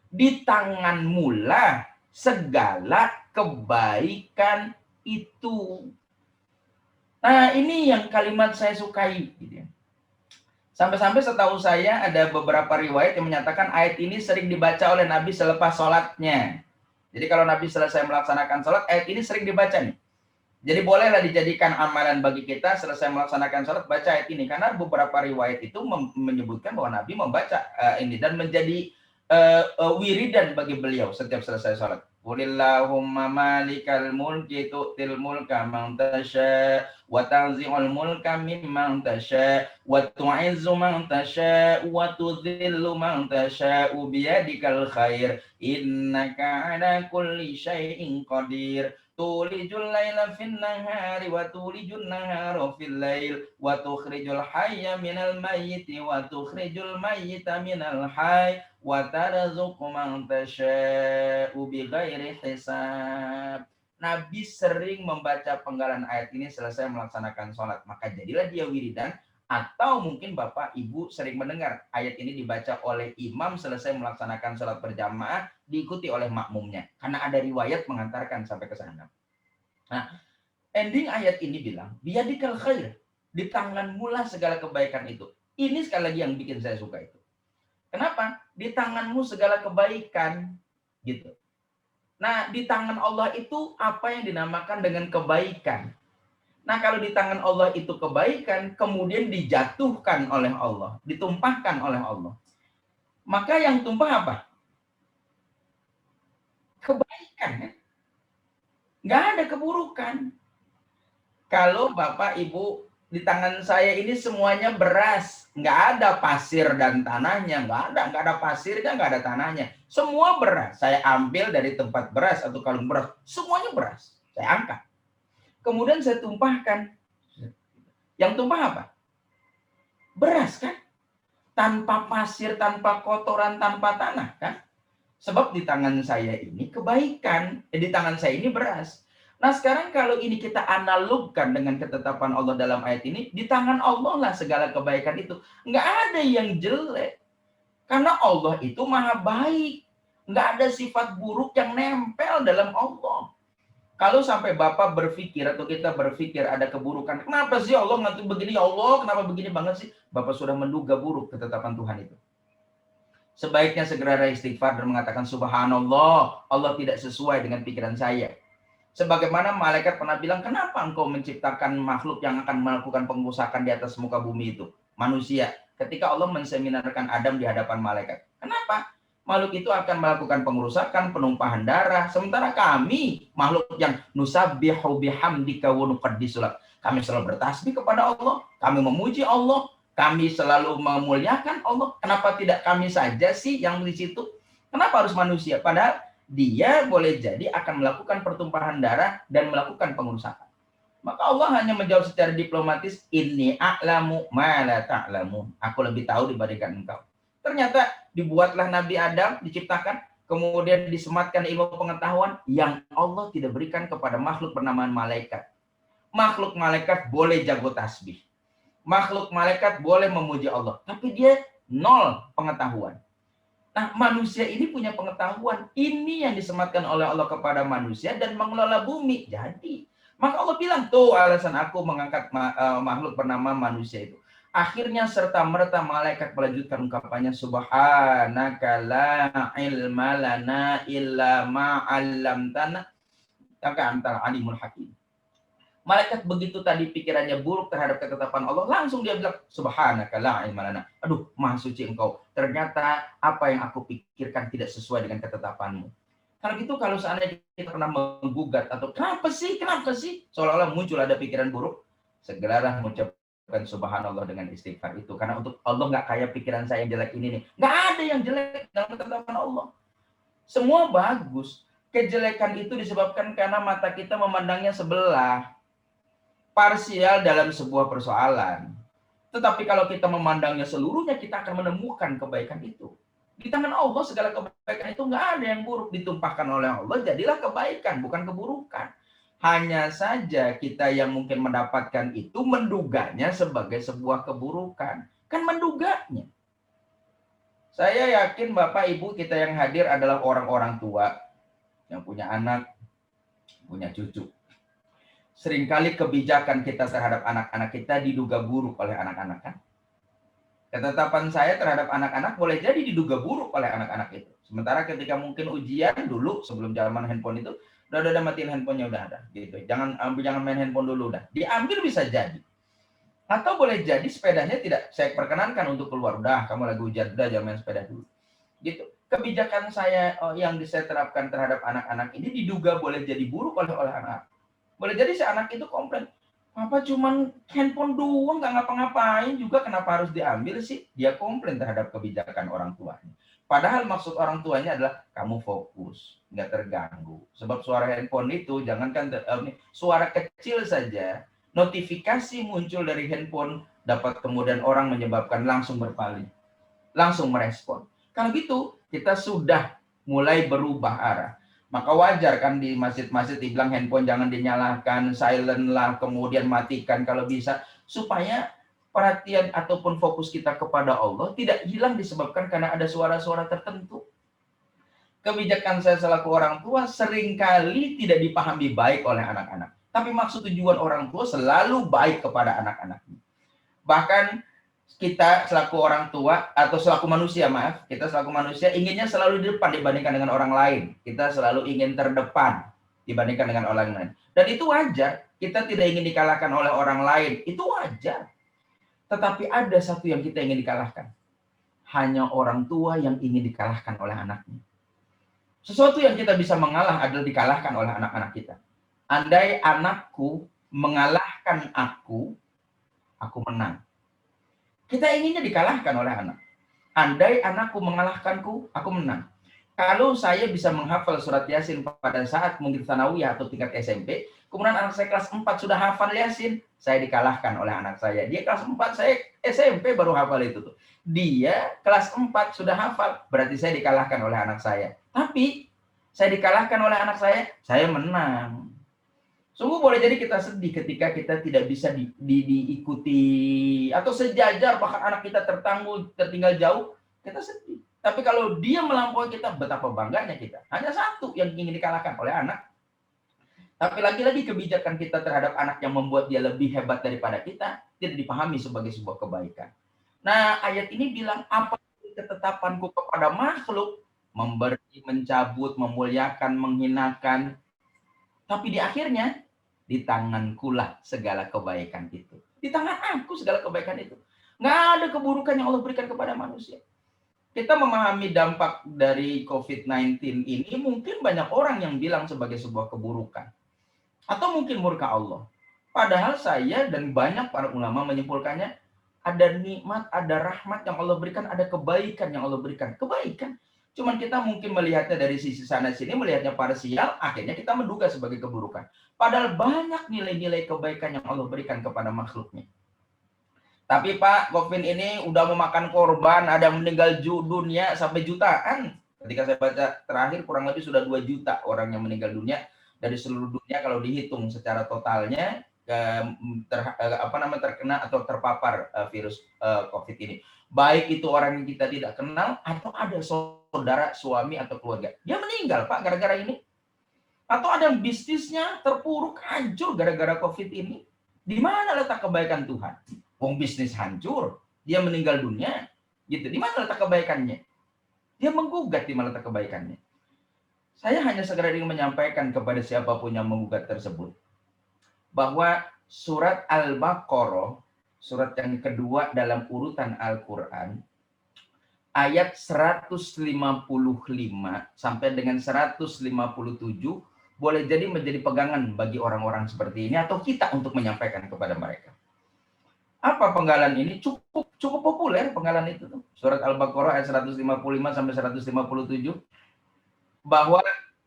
Di tanganmu lah segala kebaikan itu. Nah, ini yang kalimat saya sukai. Sampai-sampai setahu saya ada beberapa riwayat yang menyatakan ayat ini sering dibaca oleh Nabi selepas sholatnya. Jadi kalau Nabi selesai melaksanakan sholat, ayat ini sering dibaca nih. Jadi bolehlah dijadikan amalan bagi kita selesai melaksanakan sholat, baca ayat ini. Karena beberapa riwayat itu menyebutkan bahwa Nabi membaca ini dan menjadi wiridan bagi beliau setiap selesai sholat. Qulillahumma malikal mulki tu'til mulka man tasha wa tanzi'ul mulka mimman tasha wa tu'izzu man tasha wa tudhillu man tasha biyadikal khair innaka ala kulli syai'in qadir tulijul laila fin nahari wa tulijul nahara fil lail wa tukhrijul hayya minal mayyiti wa tukhrijul mayyita minal hayy wa tarzuqu man tasya'u bighairi hisab. Nabi sering membaca penggalan ayat ini selesai melaksanakan sholat. Maka jadilah dia wiridan. Atau mungkin Bapak Ibu sering mendengar ayat ini dibaca oleh imam selesai melaksanakan sholat berjamaah, diikuti oleh makmumnya. Karena ada riwayat mengantarkan sampai ke sana. Nah, ending ayat ini bilang, biyadikal khair. Di tanganmu lah segala kebaikan itu. Ini sekali lagi yang bikin saya suka itu. Kenapa? Di tanganmu segala kebaikan, gitu. Nah, di tangan Allah itu apa yang dinamakan dengan kebaikan. Nah, kalau di tangan Allah itu kebaikan, kemudian dijatuhkan oleh Allah, ditumpahkan oleh Allah. Maka yang tumpah apa? Kebaikan, kan? Nggak ada keburukan. Kalau Bapak Ibu, di tangan saya ini semuanya beras, nggak ada pasir dan tanahnya, nggak ada pasirnya, nggak ada tanahnya, semua beras. Saya ambil dari tempat beras atau kalung beras, semuanya beras, saya angkat, kemudian saya tumpahkan. Yang tumpah apa? Beras, kan? Tanpa pasir, tanpa kotoran, tanpa tanah, kan? Sebab di tangan saya ini kebaikan, di tangan saya ini beras. Nah, sekarang kalau ini kita analogkan dengan ketetapan Allah dalam ayat ini, di tangan Allah lah segala kebaikan itu. Nggak ada yang jelek. Karena Allah itu maha baik. Nggak ada sifat buruk yang nempel dalam Allah. Kalau sampai Bapak berpikir atau kita berpikir ada keburukan, kenapa sih Allah ngatur begini, ya Allah, kenapa begini banget sih? Bapak sudah menduga buruk ketetapan Tuhan itu. Sebaiknya segera istighfar dan mengatakan subhanallah, Allah tidak sesuai dengan pikiran saya. Sebagaimana malaikat pernah bilang, kenapa engkau menciptakan makhluk yang akan melakukan pengrusakan di atas muka bumi itu? Manusia. Ketika Allah menseminarkan Adam di hadapan malaikat. Kenapa? Makhluk itu akan melakukan pengrusakan, penumpahan darah. Sementara kami, makhluk yang nusabbihu bihamdika wa nuqaddisu lak. Kami selalu bertasbih kepada Allah. Kami memuji Allah. Kami selalu memuliakan Allah. Kenapa tidak kami saja sih yang di situ? Kenapa harus manusia? Padahal dia boleh jadi akan melakukan pertumpahan darah dan melakukan pengerusakan. Maka Allah hanya menjawab secara diplomatis, inni a'lamu ma la ta'lamu. Aku lebih tahu dibandingkan engkau. Ternyata dibuatlah Nabi Adam, diciptakan, kemudian disematkan ilmu pengetahuan yang Allah tidak berikan kepada makhluk bernama malaikat. Makhluk malaikat boleh jago tasbih. Makhluk malaikat boleh memuji Allah. Tapi dia nol pengetahuan. Nah, manusia ini punya pengetahuan. Ini yang disematkan oleh Allah kepada manusia dan mengelola bumi. Jadi, maka Allah bilang, tuh alasan aku mengangkat makhluk bernama manusia itu. Akhirnya serta-merta malaikat melanjutkan ungkapannya, subhanaka la ilma lana illa ma 'allamtana innaka antal alimul hakim. Malaikat begitu tadi pikirannya buruk terhadap ketetapan Allah, langsung dia bilang, subhanaka la ilma lana. Aduh, maha suci engkau. Ternyata apa yang aku pikirkan tidak sesuai dengan ketetapanmu. Kalau gitu, kalau seandainya kita pernah menggugat atau kenapa sih, seolah-olah muncul ada pikiran buruk, segeralah mengucapkan subhanallah dengan istighfar itu. Karena untuk Allah nggak kayak pikiran saya yang jelek ini nih. Nggak ada yang jelek dalam ketetapan Allah. Semua bagus. Kejelekan itu disebabkan karena mata kita memandangnya sebelah. Parsial dalam sebuah persoalan. Tetapi kalau kita memandangnya seluruhnya, kita akan menemukan kebaikan itu. Di tangan Allah segala kebaikan itu nggak ada yang buruk, ditumpahkan oleh Allah, jadilah kebaikan, bukan keburukan. Hanya saja kita yang mungkin mendapatkan itu menduganya sebagai sebuah keburukan. Kan menduganya. Saya yakin Bapak Ibu kita yang hadir adalah orang-orang tua yang punya anak, punya cucu. Seringkali kebijakan kita terhadap anak-anak kita diduga buruk oleh anak-anak, kan? Ketetapan saya terhadap anak-anak boleh jadi diduga buruk oleh anak-anak itu. Sementara ketika mungkin ujian dulu sebelum zaman handphone itu, udah matiin handphonenya udah ada gitu. Jangan main handphone dulu udah. Diambil bisa jadi. Atau boleh jadi sepedanya tidak saya perkenankan untuk keluar. Udah, kamu lagi ujian, udah jangan main sepeda dulu. Gitu. Kebijakan saya yang saya terapkan terhadap anak-anak ini diduga boleh jadi buruk oleh anak. Boleh jadi si anak itu komplain, "Papa cuman handphone doang, nggak ngapa-ngapain juga, kenapa harus diambil sih?" Dia komplain terhadap kebijakan orang tuanya. Padahal maksud orang tuanya adalah kamu fokus, nggak terganggu. Sebab suara handphone itu, jangankan suara kecil saja, notifikasi muncul dari handphone dapat kemudian orang menyebabkan langsung berpaling, langsung merespon. Kalau gitu, kita sudah mulai berubah arah. Maka wajar kan di masjid-masjid dibilang handphone jangan dinyalakan, silent lah, kemudian matikan kalau bisa, supaya perhatian ataupun fokus kita kepada Allah tidak hilang disebabkan karena ada suara-suara tertentu. Kebijakan saya selaku orang tua seringkali tidak dipahami baik oleh anak-anak. Tapi maksud tujuan orang tua selalu baik kepada anak-anaknya. Bahkan kita selaku orang tua atau selaku manusia, kita selaku manusia inginnya selalu di depan dibandingkan dengan orang lain. Kita selalu ingin terdepan dibandingkan dengan orang lain. Dan itu wajar. Kita tidak ingin dikalahkan oleh orang lain. Itu wajar. Tetapi ada satu yang kita ingin dikalahkan. Hanya orang tua yang ingin dikalahkan oleh anaknya. Sesuatu yang kita bisa mengalah adalah dikalahkan oleh anak-anak kita. Andai anakku mengalahkan aku menang. Kita inginnya dikalahkan oleh anak. Andai anakku mengalahkanku, aku menang. Kalau saya bisa menghafal surat Yasin pada saat mungkin tsanawiyah atau tingkat SMP, kemudian anak saya kelas 4 sudah hafal Yasin, saya dikalahkan oleh anak saya. Dia kelas 4, saya SMP baru hafal itu tuh. Dia kelas 4 sudah hafal, berarti saya dikalahkan oleh anak saya. Tapi saya dikalahkan oleh anak saya menang. Sungguh boleh jadi kita sedih ketika kita tidak bisa diikuti atau sejajar, bahkan anak kita tertinggal jauh, kita sedih. Tapi kalau dia melampaui kita, betapa bangganya kita. Hanya satu yang ingin dikalahkan oleh anak. Tapi lagi-lagi kebijakan kita terhadap anak yang membuat dia lebih hebat daripada kita, tidak dipahami sebagai sebuah kebaikan. Nah, ayat ini bilang, apa ketetapanku kepada makhluk, memberi, mencabut, memuliakan, menghinakan. Tapi di akhirnya, di tangankulah segala kebaikan itu. Di tangan aku segala kebaikan itu. Nggak ada keburukan yang Allah berikan kepada manusia. Kita memahami dampak dari COVID-19 ini, mungkin banyak orang yang bilang sebagai sebuah keburukan. Atau mungkin murka Allah. Padahal saya dan banyak para ulama menyimpulkannya, ada nikmat, ada rahmat yang Allah berikan, ada kebaikan yang Allah berikan. Kebaikan. Cuman kita mungkin melihatnya dari sisi sana-sini, melihatnya parsial, akhirnya kita menduga sebagai keburukan. Padahal banyak nilai-nilai kebaikan yang Allah berikan kepada makhluknya. Tapi Pak, COVID ini udah memakan korban, ada yang meninggal dunia sampai jutaan. Ketika saya baca terakhir, kurang lebih sudah 2 juta orang yang meninggal dunia dari seluruh dunia kalau dihitung secara totalnya terkena atau terpapar virus COVID ini. Baik itu orang yang kita tidak kenal atau ada saudara, suami atau keluarga. Dia meninggal Pak gara-gara ini. Atau ada yang bisnisnya terpuruk, hancur gara-gara COVID ini. Di mana letak kebaikan Tuhan? Wong bisnis hancur, dia meninggal dunia. Gitu. Di mana letak kebaikannya? Dia menggugat di mana letak kebaikannya. Saya hanya segera ingin menyampaikan kepada siapapun yang menggugat tersebut bahwa surat Al-Baqarah, surat yang kedua dalam urutan Al-Quran, ayat 155 sampai dengan 157 boleh jadi menjadi pegangan bagi orang-orang seperti ini atau kita untuk menyampaikan kepada mereka. Apa penggalan ini? Cukup populer penggalan itu. Surat Al-Baqarah ayat 155 sampai 157 bahwa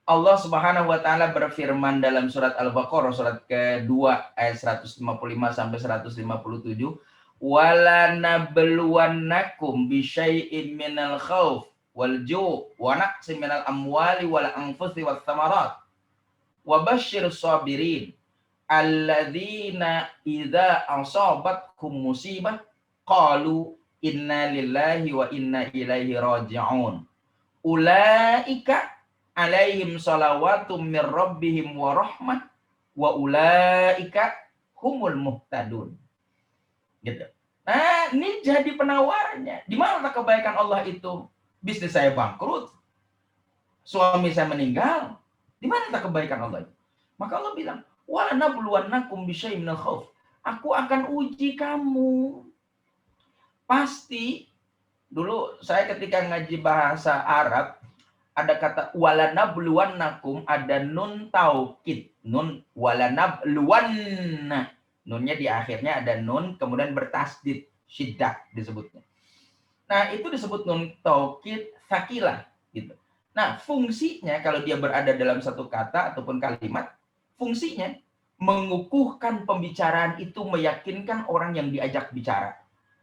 Allah Subhanahu wa taala berfirman dalam surat Al-Baqarah surat kedua ayat 155 sampai 157, "Wala nabluwannakum bisyai'in minal khauf wal ju' wa naqsin minal amwali wal anfusi was thamarat wa basyirus sabirin alladzina idza asabatkum musibah qalu inna lillahi wa inna ilaihi raji'un ulaika alaihim salawatum mir rabbihim wa rahmah wa ulaika humul muhtadun." Gitu. Nah, ini jadi penawarnya. Di mana kebaikan Allah itu? Bisnis saya bangkrut, suami saya meninggal. Di mana kebaikan Allah itu? Maka Allah bilang, "Wa nabluwannakum bisyai'in minal khauf." Aku akan uji kamu. Pasti dulu saya ketika ngaji bahasa Arab ada kata walanabluwannakum, ada nun taukid, nun walanabluwanna. Nunnya di akhirnya ada nun kemudian bertasdid, syiddah disebutnya. Nah, itu disebut nun taukid sakilah gitu. Nah, fungsinya kalau dia berada dalam satu kata ataupun kalimat, fungsinya mengukuhkan pembicaraan itu, meyakinkan orang yang diajak bicara.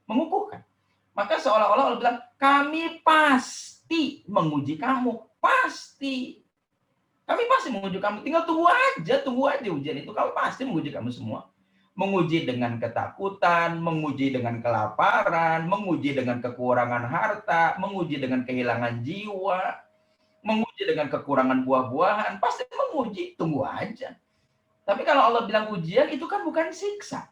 Mengukuhkan. Maka seolah-olah Allah bilang, kami pasti menguji kamu. Pasti. Kami pasti menguji kamu. Tinggal tunggu aja ujian itu. Kami pasti menguji kamu semua. Menguji dengan ketakutan, menguji dengan kelaparan, menguji dengan kekurangan harta, menguji dengan kehilangan jiwa, menguji dengan kekurangan buah-buahan. Pasti menguji, tunggu aja. Tapi kalau Allah bilang ujian, itu kan bukan siksa.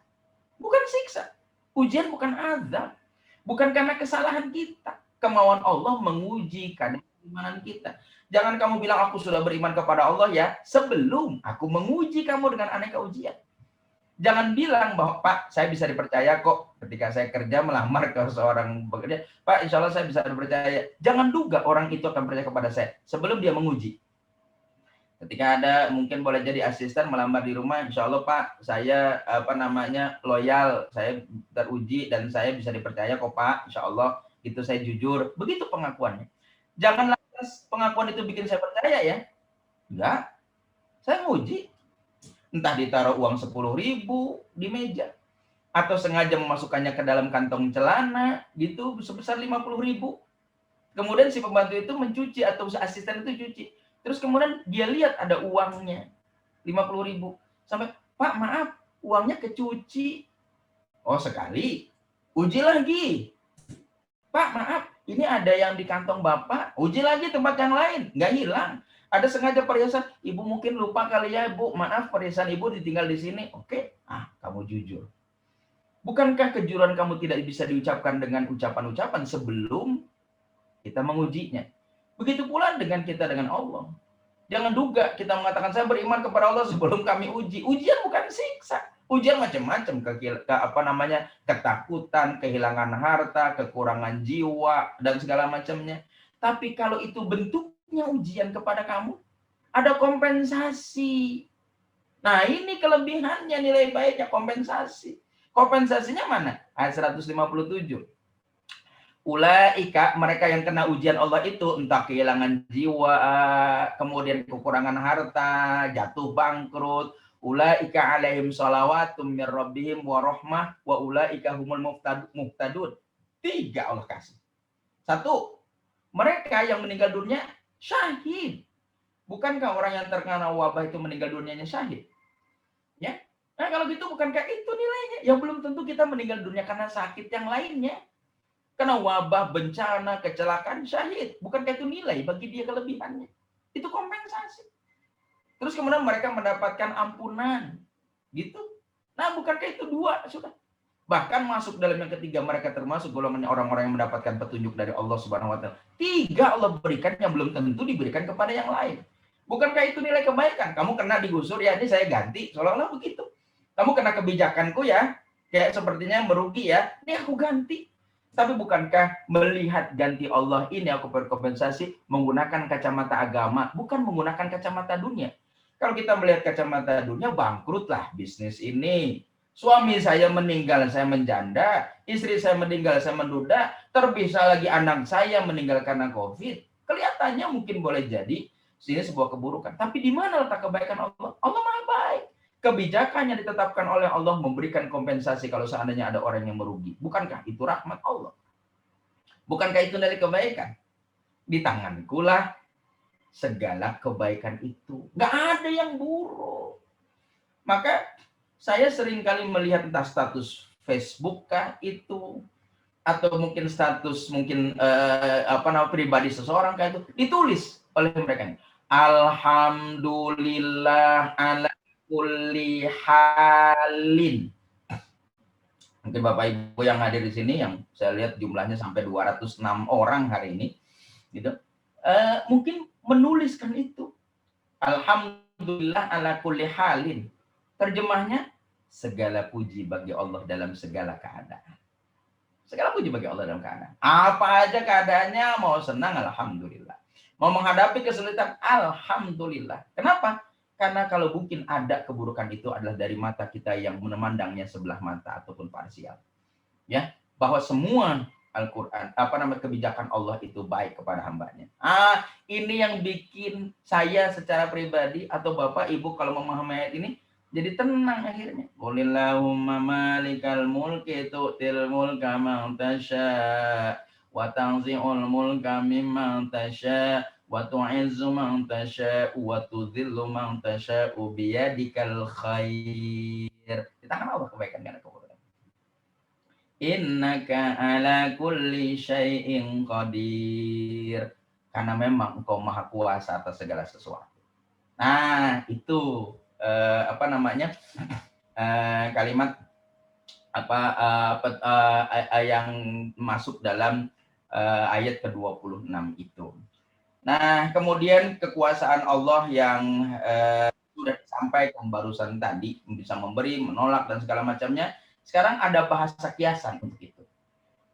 Bukan siksa. Ujian bukan azab. Bukan karena kesalahan kita. Kemauan Allah menguji kadar keimanan kita. Jangan kamu bilang, aku sudah beriman kepada Allah ya, sebelum aku menguji kamu dengan aneka ujian. Jangan bilang bahwa, Pak, saya bisa dipercaya kok ketika saya kerja melamar ke seorang pekerja. Pak, insya Allah saya bisa dipercaya. Jangan duga orang itu akan percaya kepada saya sebelum dia menguji. Ketika ada mungkin boleh jadi asisten melamar di rumah, insya Allah Pak, saya loyal, saya teruji dan saya bisa dipercaya kok Pak, insya Allah itu saya jujur. Begitu pengakuannya. Jangan lantas pengakuan itu bikin saya percaya ya. Enggak, saya nguji. Entah ditaruh uang 10.000 di meja, atau sengaja memasukkannya ke dalam kantong celana gitu sebesar 50.000. Kemudian si pembantu itu mencuci atau asisten itu cuci. Terus kemudian dia lihat ada uangnya 50.000. Sampai, Pak maaf, uangnya kecuci. Oh sekali, uji lagi. Pak maaf, ini ada yang di kantong Bapak, uji lagi tempat yang lain, nggak hilang. Ada sengaja perhiasan, Ibu mungkin lupa kali ya Ibu, maaf perhiasan Ibu ditinggal di sini. Oke, kamu jujur. Bukankah kejujuran kamu tidak bisa diucapkan dengan ucapan-ucapan sebelum kita mengujinya? Begitu pula dengan kita dengan Allah. Jangan duga kita mengatakan saya beriman kepada Allah sebelum kami uji. Ujian bukan siksa. Ujian macam-macam, ketakutan, kehilangan harta, kekurangan jiwa dan segala macamnya. Tapi kalau itu bentuknya ujian kepada kamu, ada kompensasi. Nah, ini kelebihannya, nilai baiknya kompensasi. Kompensasinya mana? Ayat 157. Ulaika, mereka yang kena ujian Allah itu, entah kehilangan jiwa, kemudian kekurangan harta, jatuh bangkrut. Ulaika alaihim salawatum mir rabbihim wa rahmah wa ulaika humul muhtadun. 3 Allah kasih. 1, mereka yang meninggal dunia syahid. Bukankah orang yang terkena wabah itu meninggal dunianya syahid? Ya. Nah, kalau gitu bukankah itu nilainya? Ya belum tentu kita meninggal dunia karena sakit yang lainnya. Karena wabah, bencana, kecelakaan, syahid. Bukankah itu nilai bagi dia kelebihannya? Itu kompensasi. Terus kemudian mereka mendapatkan ampunan. Gitu. Nah, bukankah itu 2? Sudah. Bahkan masuk dalam yang ketiga, mereka termasuk golongan orang-orang yang mendapatkan petunjuk dari Allah Subhanahu wa Ta'ala. 3 Allah berikan yang belum tentu diberikan kepada yang lain. Bukankah itu nilai kebaikan? Kamu kena digusur, ya ini saya ganti. Seolah-olah begitu. Kamu kena kebijakanku ya, kayak sepertinya merugi ya, ini aku ganti. Tapi bukankah melihat ganti Allah ini aku berkompensasi menggunakan kacamata agama, bukan menggunakan kacamata dunia. Kalau kita melihat kacamata dunia, bangkrutlah bisnis ini. Suami saya meninggal, saya menjanda. Istri saya meninggal, saya menduda. Terpisah lagi anak saya meninggal karena COVID. Kelihatannya mungkin boleh jadi ini sebuah keburukan. Tapi di mana letak kebaikan Allah? Allah Maha baik. Kebijakan yang ditetapkan oleh Allah memberikan kompensasi kalau seandainya ada orang yang merugi. Bukankah itu rahmat Allah? Bukankah itu dari kebaikan? Di tanganku lah segala kebaikan itu. Nggak ada yang buruk. Maka saya sering kali melihat entah status Facebook kah itu, atau mungkin status pribadi seseorang kah itu, ditulis oleh mereka. Alhamdulillah ala kulli halin. Mungkin Bapak Ibu yang hadir di sini yang saya lihat jumlahnya sampai 206 orang hari ini, gitu. Mungkin menuliskan itu. Alhamdulillah ala kulli halin. Terjemahnya, segala puji bagi Allah dalam segala keadaan. Segala puji bagi Allah dalam keadaan. Apa aja keadaannya, mau senang, alhamdulillah. Mau menghadapi kesulitan, alhamdulillah. Kenapa? Karena kalau mungkin ada keburukan itu adalah dari mata kita yang memandangnya sebelah mata ataupun parsial. Ya, bahwa semua Al-Quran, kebijakan Allah itu baik kepada hambanya. Ini yang bikin saya secara pribadi atau Bapak Ibu kalau memahami ayat ini jadi tenang akhirnya. Qulillahumma malikal mulki tu'til mulka man tasya wa tanzi'ul mulka mimman tasya wa tu'izzu man tasya wa tudhillu man tasya biyadikal khair. Di tangan Allah kebaikan dan keburukan. Innaka ala kulli syai'in qadir. Karena memang Engkau Maha Kuasa atas segala sesuatu. Nah, itu kalimat yang masuk dalam ayat ke-26 itu. Nah, kemudian kekuasaan Allah yang sudah disampaikan barusan tadi, bisa memberi, menolak, dan segala macamnya. Sekarang ada bahasa kiasan untuk itu.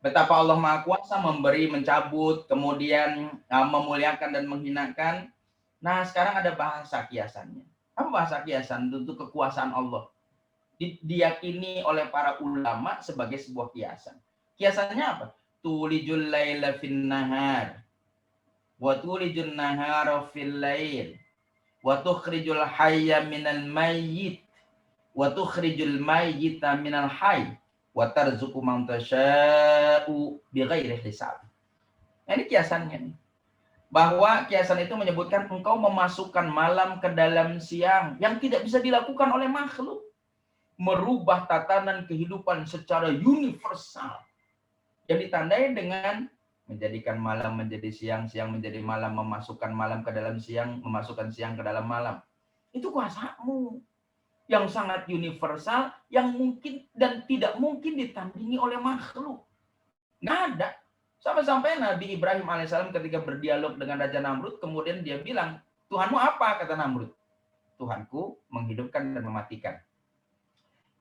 Betapa Allah Maha Kuasa memberi, mencabut, kemudian memuliakan dan menghinakan. Nah, sekarang ada bahasa kiasannya. Apa bahasa kiasan? Untuk kekuasaan Allah. Diyakini oleh para ulama sebagai sebuah kiasan. Kiasannya apa? Tulijul laila fin nahar. Wa tulijun nahara fil lail. Wa tukhrijul hayya minal mayyit. Wa tukhrijul mayyita minal hayy. Wa tarzuqu man tasya'u bighairi hisab. Nah, ini kiasannya nih. Bahwa kiasan itu menyebutkan engkau memasukkan malam ke dalam siang yang tidak bisa dilakukan oleh makhluk. Merubah tatanan kehidupan secara universal. Yang ditandai dengan menjadikan malam menjadi siang, siang menjadi malam, memasukkan malam ke dalam siang, memasukkan siang ke dalam malam. Itu kuasamu yang sangat universal, yang mungkin dan tidak mungkin ditandingi oleh makhluk. Nggak ada. Sampai-sampai Nabi Ibrahim alaihissalam ketika berdialog dengan Raja Namrud, kemudian dia bilang, Tuhanmu apa? Kata Namrud. Tuhanku menghidupkan dan mematikan.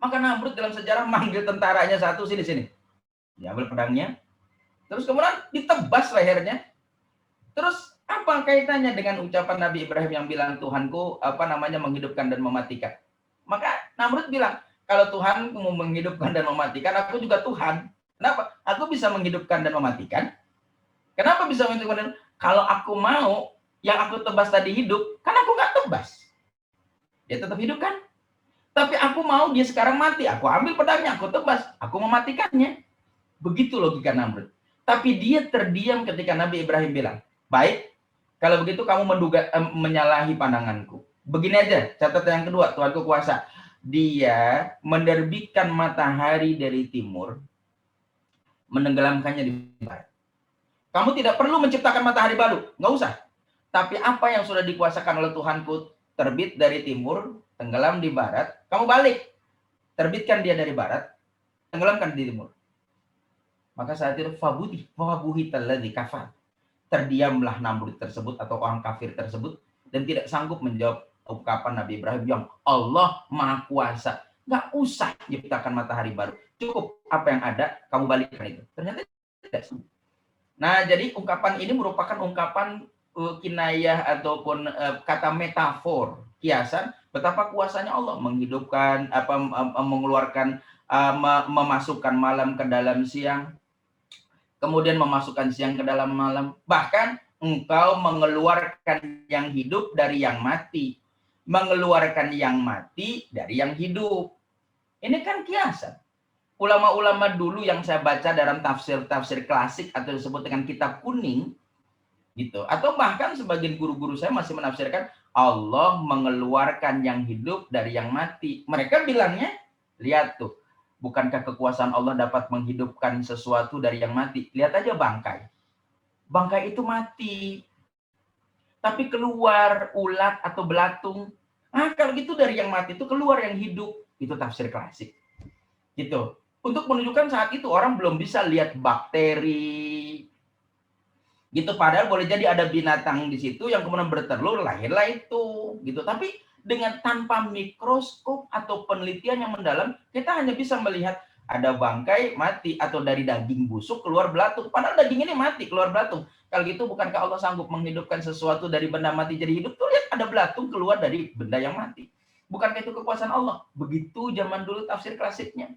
Maka Namrud dalam sejarah manggil tentaranya satu, sini. Diambil pedangnya, terus kemudian ditebas lehernya. Terus apa kaitannya dengan ucapan Nabi Ibrahim yang bilang Tuhanku menghidupkan dan mematikan? Maka Namrud bilang, kalau Tuhan mau menghidupkan dan mematikan, aku juga Tuhan. Kenapa? Aku bisa menghidupkan dan mematikan. Kenapa bisa menghidupkan dan kalau aku mau yang aku tebas tadi hidup, kan aku nggak tebas. Dia tetap hidup kan? Tapi aku mau dia sekarang mati. Aku ambil pedangnya, aku tebas, aku mematikannya. Begitu logika Namrud. Tapi dia terdiam ketika Nabi Ibrahim bilang, baik, kalau begitu kamu menyalahi pandanganku. Begini aja, catatan yang kedua, Tuhanku kuasa. Dia menerbitkan matahari dari timur, menenggelamkannya di barat. Kamu tidak perlu menciptakan matahari baru, nggak usah. Tapi apa yang sudah dikuasakan oleh Tuhanku, terbit dari timur, tenggelam di barat, kamu balik. Terbitkan dia dari barat, tenggelamkan di timur. Maka saat itu fabuhitalladzi kafar. Terdiamlah Namrud tersebut atau orang kafir tersebut dan tidak sanggup menjawab ungkapan Nabi Ibrahim yang Allah Maha Kuasa. Nggak usah ciptakan matahari baru. Cukup apa yang ada, kamu balikkan itu. Ternyata tidak sanggup. Nah, jadi ungkapan ini merupakan ungkapan kinayah ataupun kata metafor, kiasan betapa kuasanya Allah menghidupkan, mengeluarkan, memasukkan malam ke dalam siang, kemudian memasukkan siang ke dalam malam. Bahkan engkau mengeluarkan yang hidup dari yang mati, mengeluarkan yang mati dari yang hidup. Ini kan kiasan. Ulama-ulama dulu yang saya baca dalam tafsir-tafsir klasik atau disebut dengan kitab kuning, gitu. Atau bahkan sebagian guru-guru saya masih menafsirkan Allah mengeluarkan yang hidup dari yang mati. Mereka bilangnya, lihat tuh, bukankah kekuasaan Allah dapat menghidupkan sesuatu dari yang mati? Lihat aja bangkai. Bangkai itu mati. Tapi keluar ulat atau belatung. Kalau gitu dari yang mati itu keluar yang hidup. Itu tafsir klasik. Gitu. untuk menunjukkan saat itu orang belum bisa lihat bakteri gitu, padahal boleh jadi ada binatang di situ yang kemudian bertelur, lahirlah itu gitu. Tapi dengan tanpa mikroskop atau penelitian yang mendalam, kita hanya bisa melihat ada bangkai mati atau dari daging busuk keluar belatung, padahal daging ini mati keluar belatung. Kalau gitu bukankah Allah sanggup menghidupkan sesuatu dari benda mati jadi hidup? Tuh lihat, ada belatung keluar dari benda yang mati. Bukankah itu kekuasaan Allah? Begitu zaman dulu tafsir klasiknya.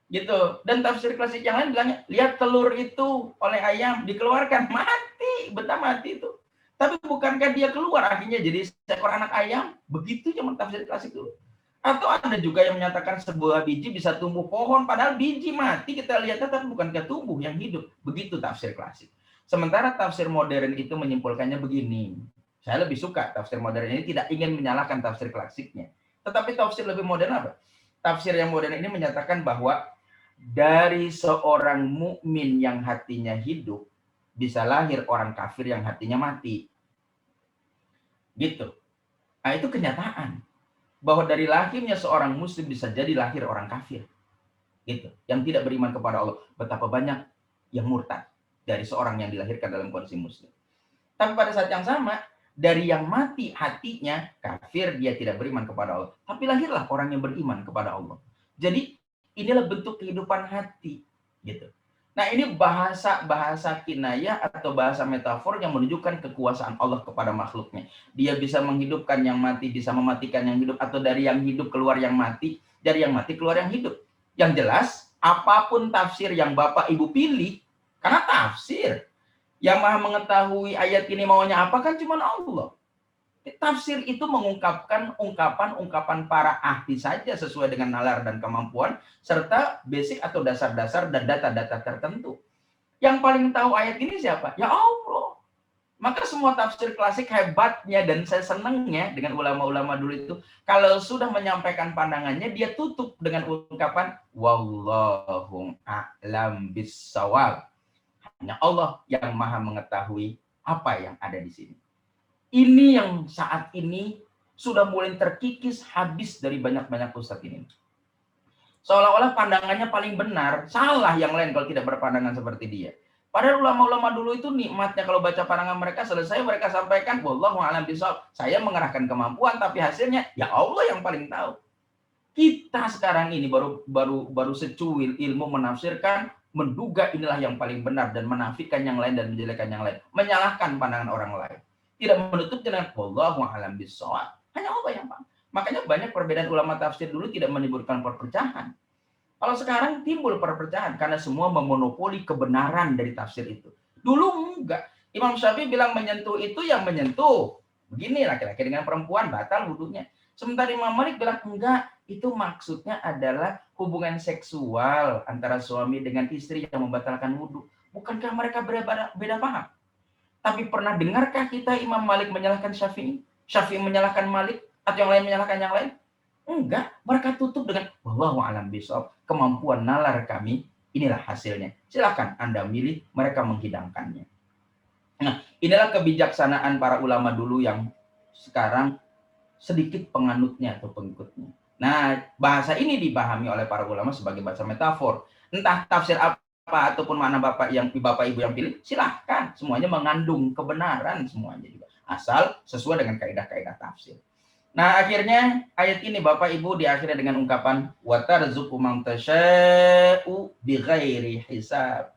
Gitu. Dan tafsir klasik yang lain bilangnya, lihat telur itu oleh ayam dikeluarkan, mati, benda mati itu. Tapi bukankah dia keluar akhirnya jadi seekor anak ayam? Begitu zaman tafsir klasik dulu. Atau ada juga yang menyatakan sebuah biji bisa tumbuh pohon, padahal biji mati kita lihatnya, tapi bukankah tumbuh yang hidup. Begitu tafsir klasik. Sementara tafsir modern itu menyimpulkannya begini. Saya lebih suka tafsir modern ini, tidak ingin menyalahkan tafsir klasiknya. Tetapi tafsir lebih modern apa? Tafsir yang modern ini menyatakan bahwa dari seorang mukmin yang hatinya hidup bisa lahir orang kafir yang hatinya mati. Gitu. Nah, itu kenyataan. Bahwa dari lahirnya seorang muslim bisa jadi lahir orang kafir. Gitu. Yang tidak beriman kepada Allah. Betapa banyak yang murtad dari seorang yang dilahirkan dalam kondisi muslim. Tapi pada saat yang sama, dari yang mati hatinya kafir, dia tidak beriman kepada Allah. Tapi lahirlah orang yang beriman kepada Allah. Jadi inilah bentuk kehidupan hati, gitu. Nah, ini bahasa kinayah atau bahasa metafor yang menunjukkan kekuasaan Allah kepada makhluknya. Dia bisa menghidupkan yang mati, bisa mematikan yang hidup, atau dari yang hidup keluar yang mati, dari yang mati keluar yang hidup. Yang jelas, apapun tafsir yang Bapak Ibu pilih, karena tafsir yang maha mengetahui ayat ini maunya apa kan cuma Allah. Tafsir itu mengungkapkan ungkapan-ungkapan para ahli saja sesuai dengan nalar dan kemampuan, serta basic atau dasar-dasar dan data-data tertentu. Yang paling tahu ayat ini siapa? Ya Allah. Maka semua tafsir klasik hebatnya dan saya senangnya dengan ulama-ulama dulu itu, kalau sudah menyampaikan pandangannya, dia tutup dengan ungkapan Wallahu a'lam bissawab. Hanya Allah yang maha mengetahui apa yang ada di sini. Ini yang saat ini sudah mulai terkikis habis dari banyak-banyak ustadz ini. Seolah-olah pandangannya paling benar, salah yang lain kalau tidak berpandangan seperti dia. Padahal ulama-ulama dulu itu nikmatnya kalau baca pandangan mereka, selesai mereka sampaikan, wallahu a'lam bishawab. Saya mengerahkan kemampuan, tapi hasilnya ya Allah yang paling tahu. Kita sekarang ini baru secuil ilmu menafsirkan, menduga inilah yang paling benar dan menafikan yang lain dan menjelekkan yang lain, menyalahkan pandangan orang lain. Tidak menutup dengan wallahu a'lam bishawab. Hanya Allah yang paham. Makanya banyak perbedaan ulama tafsir dulu tidak menimbulkan perpecahan. Kalau sekarang timbul perpecahan karena semua memonopoli kebenaran dari tafsir itu. Dulu enggak. Imam Syafi'i bilang menyentuh itu yang menyentuh. Begini laki-laki dengan perempuan batal wudunya. Sementara Imam Malik bilang enggak, itu maksudnya adalah hubungan seksual antara suami dengan istri yang membatalkan wudu. Bukankah mereka beda paham? Tapi pernah dengarkah kita Imam Malik menyalahkan Syafi'i? Syafi'i menyalahkan Malik? Atau yang lain menyalahkan yang lain? Enggak. Mereka tutup dengan wallahu a'lam bishawab. Kemampuan nalar kami, inilah hasilnya. Silakan Anda milih, mereka menghidangkannya. Nah, inilah kebijaksanaan para ulama dulu yang sekarang sedikit penganutnya atau pengikutnya. Nah, bahasa ini dipahami oleh para ulama sebagai bahasa metafor. Entah tafsir apa ataupun mana Bapak Ibu yang pilih, silahkan. Semuanya mengandung kebenaran semuanya juga. Asal sesuai dengan kaidah-kaidah tafsir. Nah, akhirnya ayat ini Bapak Ibu diakhiri dengan ungkapan wa tarzuqu man tasya'u bighairi hisab.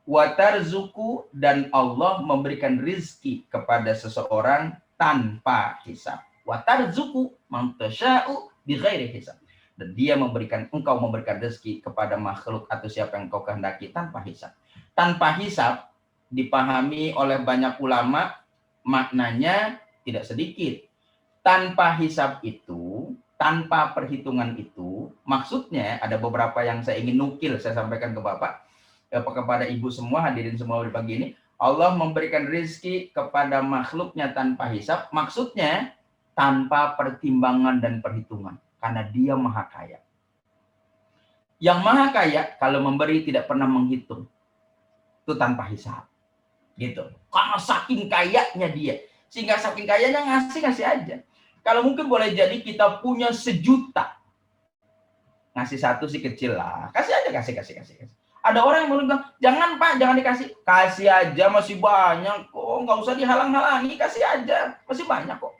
Wa tarzuqu, dan Allah memberikan rizki kepada seseorang tanpa hisab. Wa tarzuqu man tasya'u bighairi hisab. Dan dia engkau memberikan rezeki kepada makhluk atau siapa yang engkau kehendaki tanpa hisab. Tanpa hisab dipahami oleh banyak ulama, maknanya tidak sedikit. Tanpa hisab itu, tanpa perhitungan itu, maksudnya ada beberapa yang saya ingin nukil, saya sampaikan ke Bapak, kepada Ibu semua, hadirin semua di pagi ini. Allah memberikan rezeki kepada makhluknya tanpa hisab, maksudnya tanpa pertimbangan dan perhitungan. Karena dia maha kaya. Yang maha kaya kalau memberi tidak pernah menghitung. Itu tanpa hisab. Gitu. Karena saking kayanya dia. Sehingga saking kayanya ngasih aja. Kalau mungkin boleh jadi kita punya 1 juta. ngasih satu sih kecil lah. Kasih aja, kasih. Ada orang yang bilang, jangan Pak, jangan dikasih. Kasih aja, masih banyak kok. Nggak usah dihalang-halangi, kasih aja. Masih banyak kok.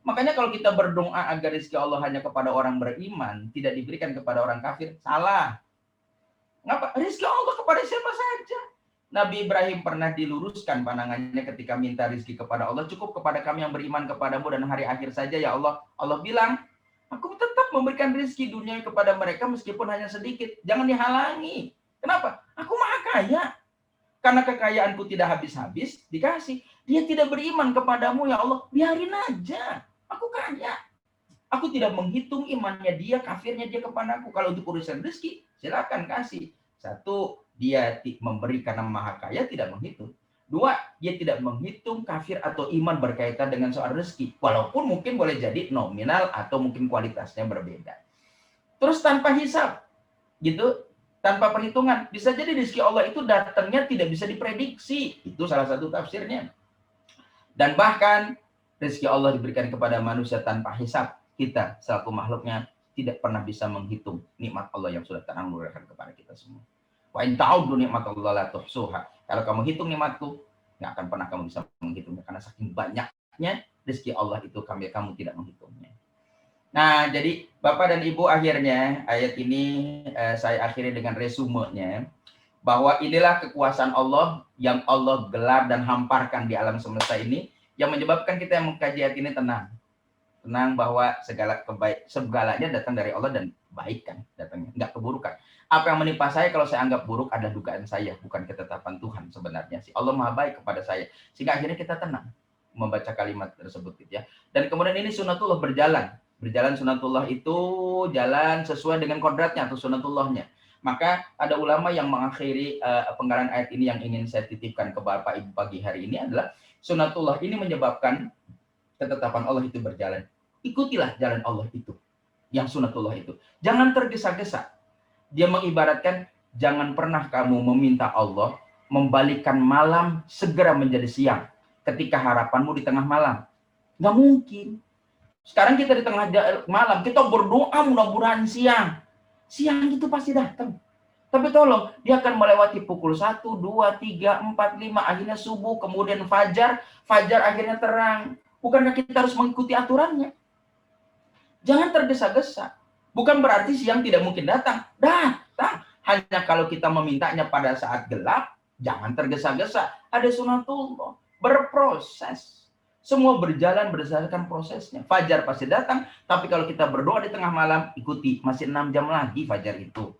Makanya kalau kita berdoa agar rezeki Allah hanya kepada orang beriman, tidak diberikan kepada orang kafir, salah. Ngapa? Rezeki Allah kepada siapa saja. Nabi Ibrahim pernah diluruskan pandangannya ketika minta rezeki kepada Allah, cukup kepada kami yang beriman kepadamu dan hari akhir saja ya Allah. Allah bilang, aku tetap memberikan rezeki dunia kepada mereka meskipun hanya sedikit. Jangan dihalangi. Kenapa? Aku maha kaya. Karena kekayaanku tidak habis-habis, dikasih. Dia tidak beriman kepadamu ya Allah, biarin aja. Aku kaya. Aku tidak menghitung imannya dia, kafirnya dia kepadaku. Kalau untuk urusan rezeki, silakan kasih. Satu, dia memberi karena maha kaya, tidak menghitung. Dua, dia tidak menghitung kafir atau iman berkaitan dengan soal rezeki. Walaupun mungkin boleh jadi nominal atau mungkin kualitasnya berbeda. Terus tanpa hisab, gitu, tanpa perhitungan. Bisa jadi rezeki Allah itu datangnya tidak bisa diprediksi. Itu salah satu tafsirnya. Dan bahkan rezeki Allah diberikan kepada manusia tanpa hisab. Kita selaku makhluknya tidak pernah bisa menghitung nikmat Allah yang sudah terang-terang kepada kita semua. Wa in ta'uddu nikmatallahi la tuhsuha. Kalau kamu hitung nikmatku, nggak akan pernah kamu bisa menghitungnya karena saking banyaknya rezeki Allah itu kamu tidak menghitungnya. Nah, jadi Bapak dan Ibu, akhirnya ayat ini saya akhiri dengan resumenya bahwa inilah kekuasaan Allah yang Allah gelar dan hamparkan di alam semesta ini yang menyebabkan kita yang mengkaji ayat ini tenang bahwa segalanya datang dari Allah dan baik kan datangnya, nggak keburukan. Apa yang menimpa saya kalau saya anggap buruk adalah dugaan saya, bukan ketetapan Tuhan sebenarnya sih. Allah maha baik kepada saya, sehingga akhirnya kita tenang membaca kalimat tersebut gitu ya. Dan kemudian ini sunatullah berjalan sunatullah itu jalan sesuai dengan kodratnya atau sunatullahnya. Maka ada ulama yang mengakhiri penggalan ayat ini yang ingin saya titipkan ke Bapak Ibu pagi hari ini adalah sunatullah ini menyebabkan ketetapan Allah itu berjalan. Ikutilah jalan Allah itu, yang sunatullah itu. Jangan tergesa-gesa. Dia mengibaratkan, jangan pernah kamu meminta Allah membalikkan malam segera menjadi siang ketika harapanmu di tengah malam. Nggak mungkin. Sekarang kita di tengah malam, kita berdoa mudah-mudahan siang. Siang itu pasti datang. Tapi tolong, dia akan melewati pukul 1, 2, 3, 4, 5, akhirnya subuh, kemudian fajar akhirnya terang. Bukankah kita harus mengikuti aturannya? Jangan tergesa-gesa. Bukan berarti siang tidak mungkin datang. Datang. Hanya kalau kita memintanya pada saat gelap, jangan tergesa-gesa. Ada sunatullah. Berproses. Semua berjalan berdasarkan prosesnya. Fajar pasti datang. Tapi kalau kita berdoa di tengah malam, ikuti. Masih 6 jam lagi fajar itu.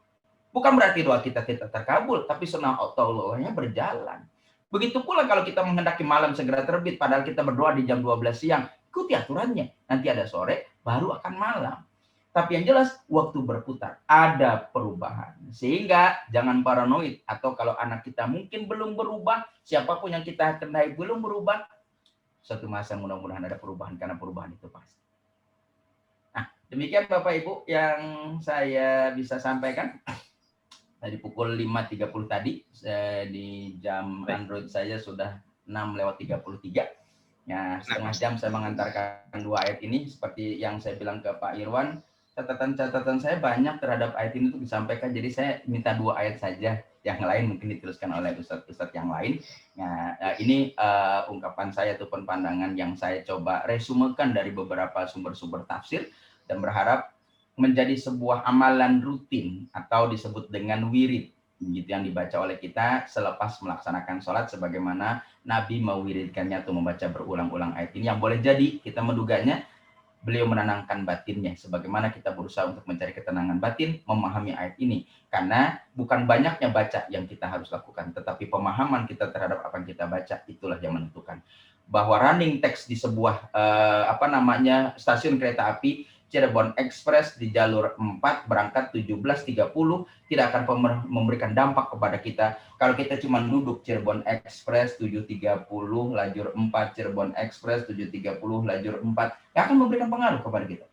Bukan berarti doa kita tidak terkabul. Tapi sunatullahnya berjalan. Begitu pula kalau kita menghendaki malam segera terbit, padahal kita berdoa di jam 12 siang. Ikuti aturannya. Nanti ada sore, baru akan malam. Tapi yang jelas, waktu berputar. Ada perubahan. Sehingga jangan paranoid. Atau kalau anak kita mungkin belum berubah, siapapun yang kita kenai belum berubah, suatu masa mudah-mudahan ada perubahan. Karena perubahan itu pasti. Nah, demikian Bapak Ibu yang saya bisa sampaikan. Dari pukul 5.30 tadi, di jam Android saya sudah 6:33. Ya, setengah jam saya mengantarkan 2 ayat ini. Seperti yang saya bilang ke Pak Irwan, catatan-catatan saya banyak terhadap ayat ini untuk disampaikan. Jadi saya minta 2 ayat saja. Yang lain mungkin diteruskan oleh ustadz-ustadz yang lain. Nah, ini ungkapan saya ataupun pandangan yang saya coba resumekan dari beberapa sumber-sumber tafsir. Dan berharap menjadi sebuah amalan rutin atau disebut dengan wirid gitu yang dibaca oleh kita selepas melaksanakan sholat sebagaimana Nabi mewiridkannya atau membaca berulang-ulang ayat ini yang boleh jadi kita menduganya beliau menenangkan batinnya sebagaimana kita berusaha untuk mencari ketenangan batin memahami ayat ini karena bukan banyaknya baca yang kita harus lakukan tetapi pemahaman kita terhadap apa yang kita baca itulah yang menentukan bahwa running text di sebuah stasiun kereta api Cirebon Express di jalur 4 berangkat 17.30 tidak akan memberikan dampak kepada kita kalau kita cuma duduk Cirebon Express 7.30 lajur 4 Cirebon Express 7.30 lajur 4 nggak akan memberikan pengaruh kepada kita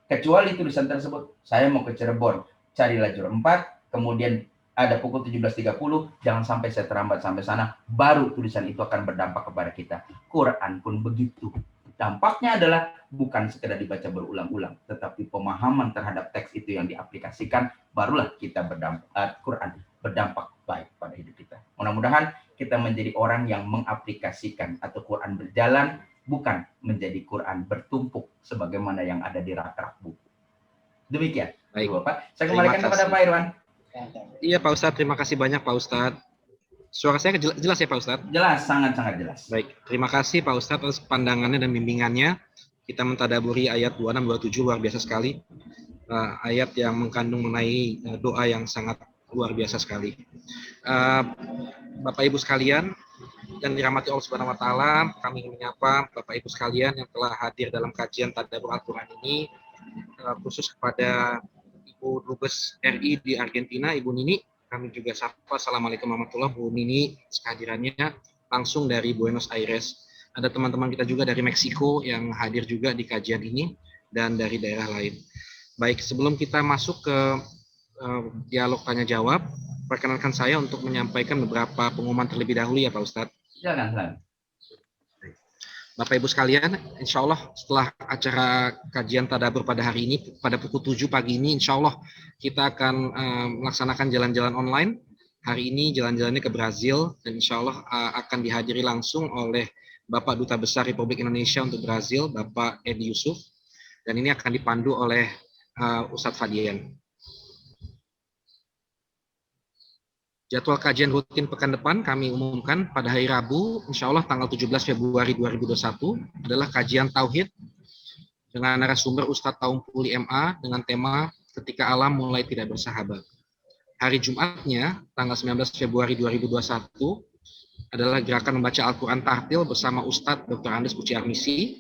kecuali tulisan tersebut saya mau ke Cirebon cari lajur 4 kemudian ada pukul 17.30 jangan sampai saya terlambat sampai sana baru tulisan itu akan berdampak kepada kita Quran pun begitu dampaknya adalah bukan sekedar dibaca berulang-ulang, tetapi pemahaman terhadap teks itu yang diaplikasikan, barulah kita Quran berdampak baik pada hidup kita. Mudah-mudahan kita menjadi orang yang mengaplikasikan atau Quran berjalan, bukan menjadi Quran bertumpuk sebagaimana yang ada di rak-rak buku. Demikian, Baik. Bapak. Saya kembalikan kepada Pak Irwan. Iya Pak Ustadz, terima kasih banyak Pak Ustadz. Suara saya jelas ya Pak Ustadz? Jelas, sangat-sangat jelas. Baik, terima kasih Pak Ustadz atas pandangannya dan bimbingannya. Kita mentadaburi ayat 26-27, luar biasa sekali. Ayat yang mengkandung mengenai doa yang sangat luar biasa sekali. Bapak Ibu sekalian, dan dirahmati Allah Subhanahu wa taala, kami ingin menyapa Bapak Ibu sekalian yang telah hadir dalam kajian tadabbur Al-Qur'an ini, khusus kepada Ibu Dubes RI di Argentina, Ibu Nini. Kami juga sapa assalamualaikum warahmatullahi wabarakatuh, Bu Nini, kehadirannya langsung dari Buenos Aires. Ada teman-teman kita juga dari Meksiko yang hadir juga di kajian ini dan dari daerah lain. Baik, sebelum kita masuk ke dialog tanya jawab, perkenankan saya untuk menyampaikan beberapa pengumuman terlebih dahulu ya Pak Ustadz. Jangan. Bapak Ibu sekalian, insya Allah setelah acara kajian tadabbur pada hari ini, pada pukul 7 pagi ini, insya Allah kita akan melaksanakan jalan-jalan online. Hari ini jalan-jalannya ke Brazil, dan insya Allah akan dihadiri langsung oleh Bapak Duta Besar Republik Indonesia untuk Brazil, Bapak Edi Yusuf, dan ini akan dipandu oleh Ustadz Fadian. Jadwal kajian rutin pekan depan kami umumkan pada hari Rabu, insya Allah tanggal 17 Februari 2021, adalah kajian Tauhid dengan narasumber Ustadz Taumpuli MA dengan tema Ketika Alam Mulai Tidak Bersahabat. Hari Jumatnya, tanggal 19 Februari 2021, adalah gerakan membaca Al-Quran Tartil bersama Ustadz Dr. Andes Puci Armisi.